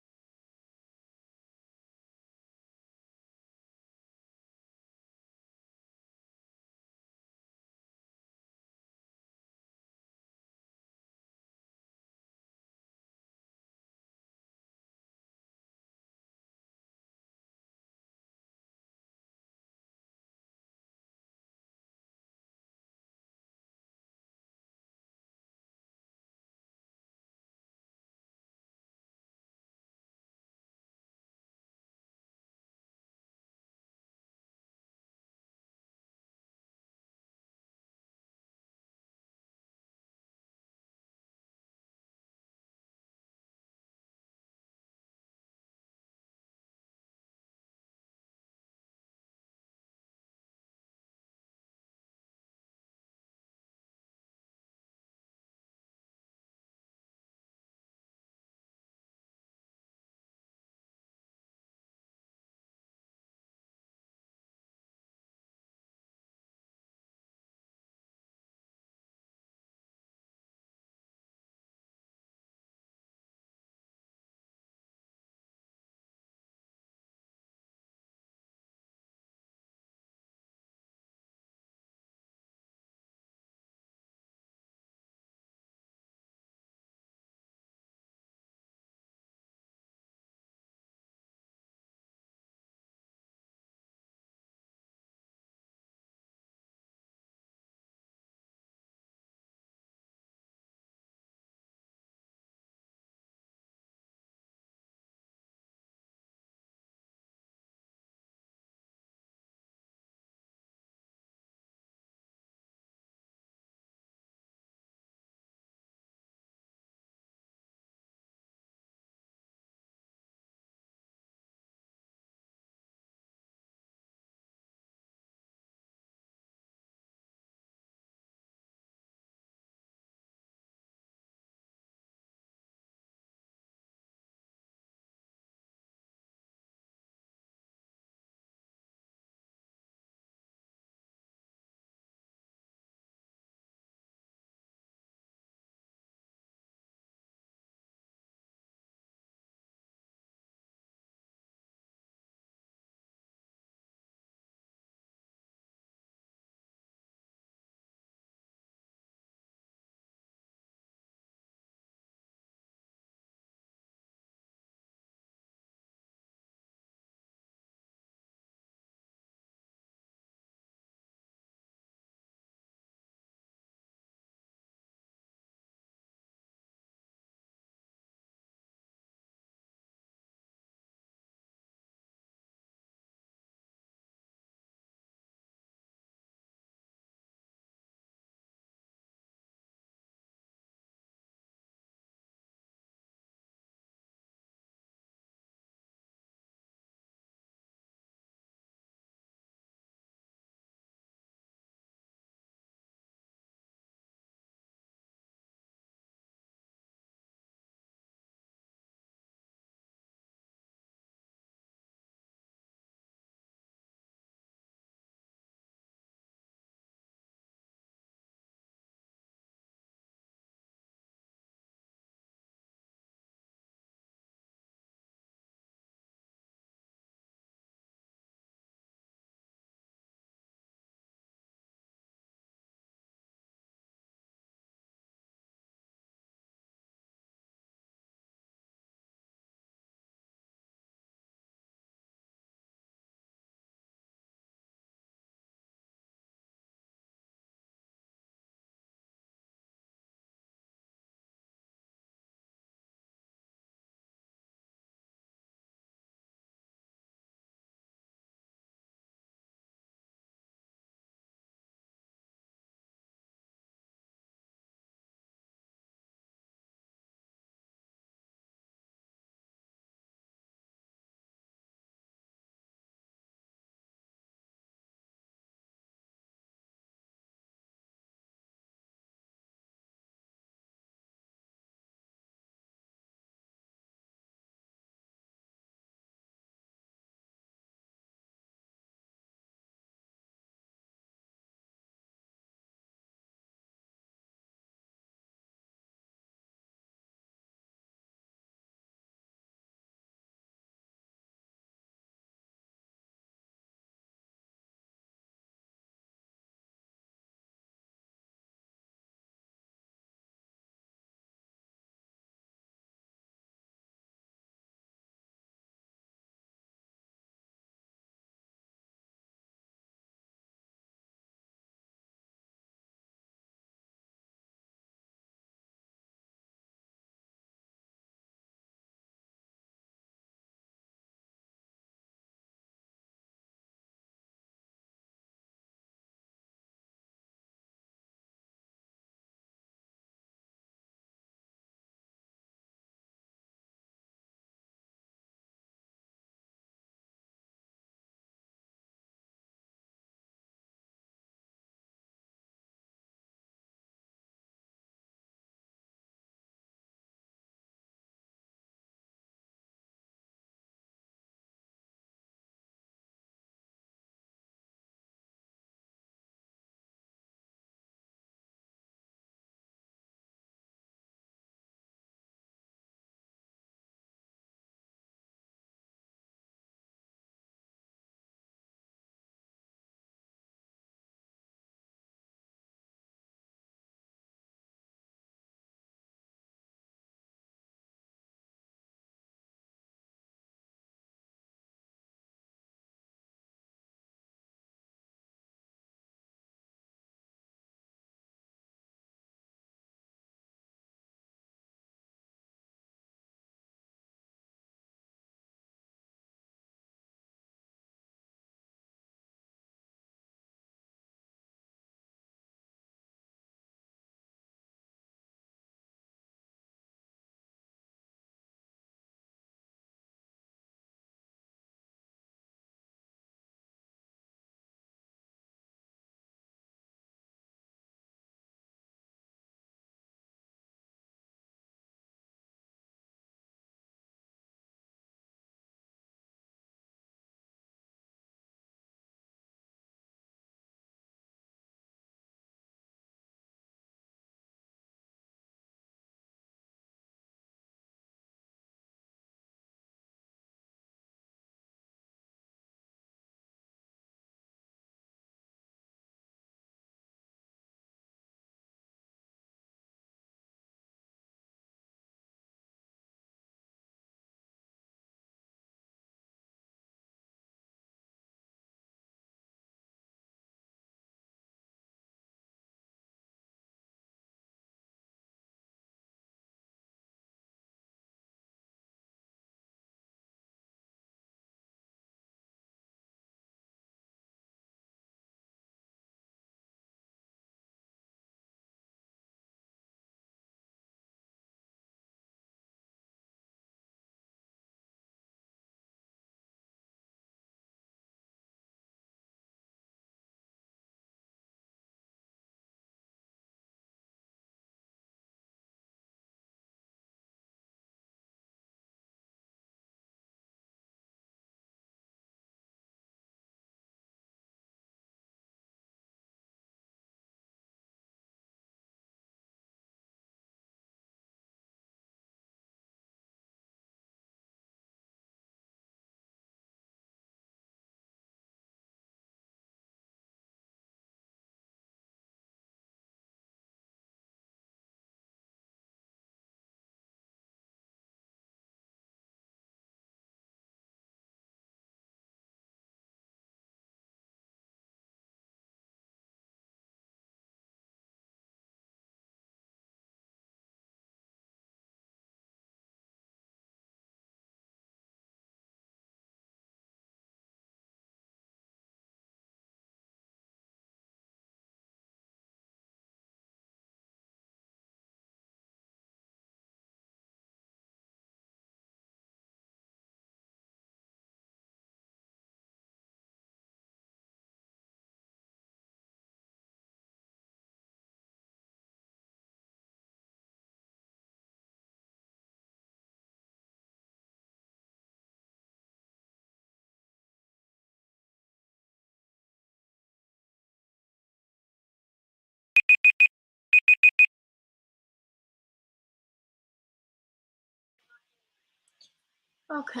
Okay.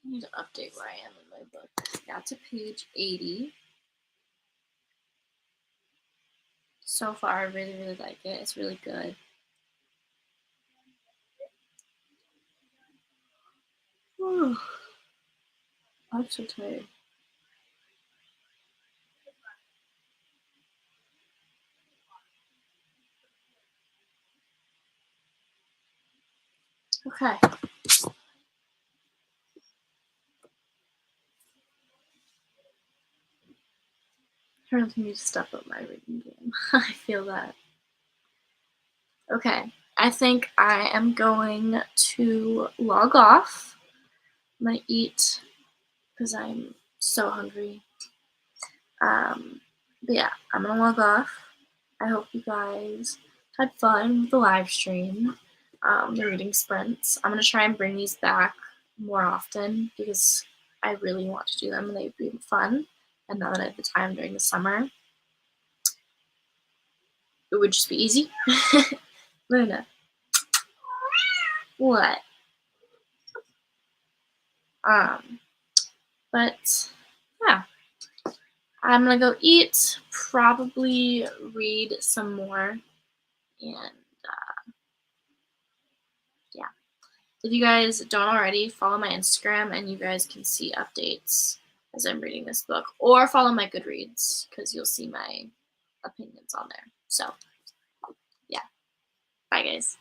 I need to update where I am in my book. Got to page 80. So far, I really, really like it. It's really good. Whew. I'm so tired. Okay. I really need to step up my reading game. I feel that. Okay. I think I am going to log off. I'm going to eat because I'm so hungry. But yeah, I'm going to log off. I hope you guys had fun with the live stream, the reading sprints. I'm going to try and bring these back more often because I really want to do them and they'd be fun. And now that I have the time during the summer, it would just be easy. Luna. What? But yeah. I'm gonna go eat, probably read some more, and yeah. If you guys don't already, follow my Instagram and you guys can see updates as I'm reading this book, or follow my Goodreads because you'll see my opinions on there. So yeah, bye guys.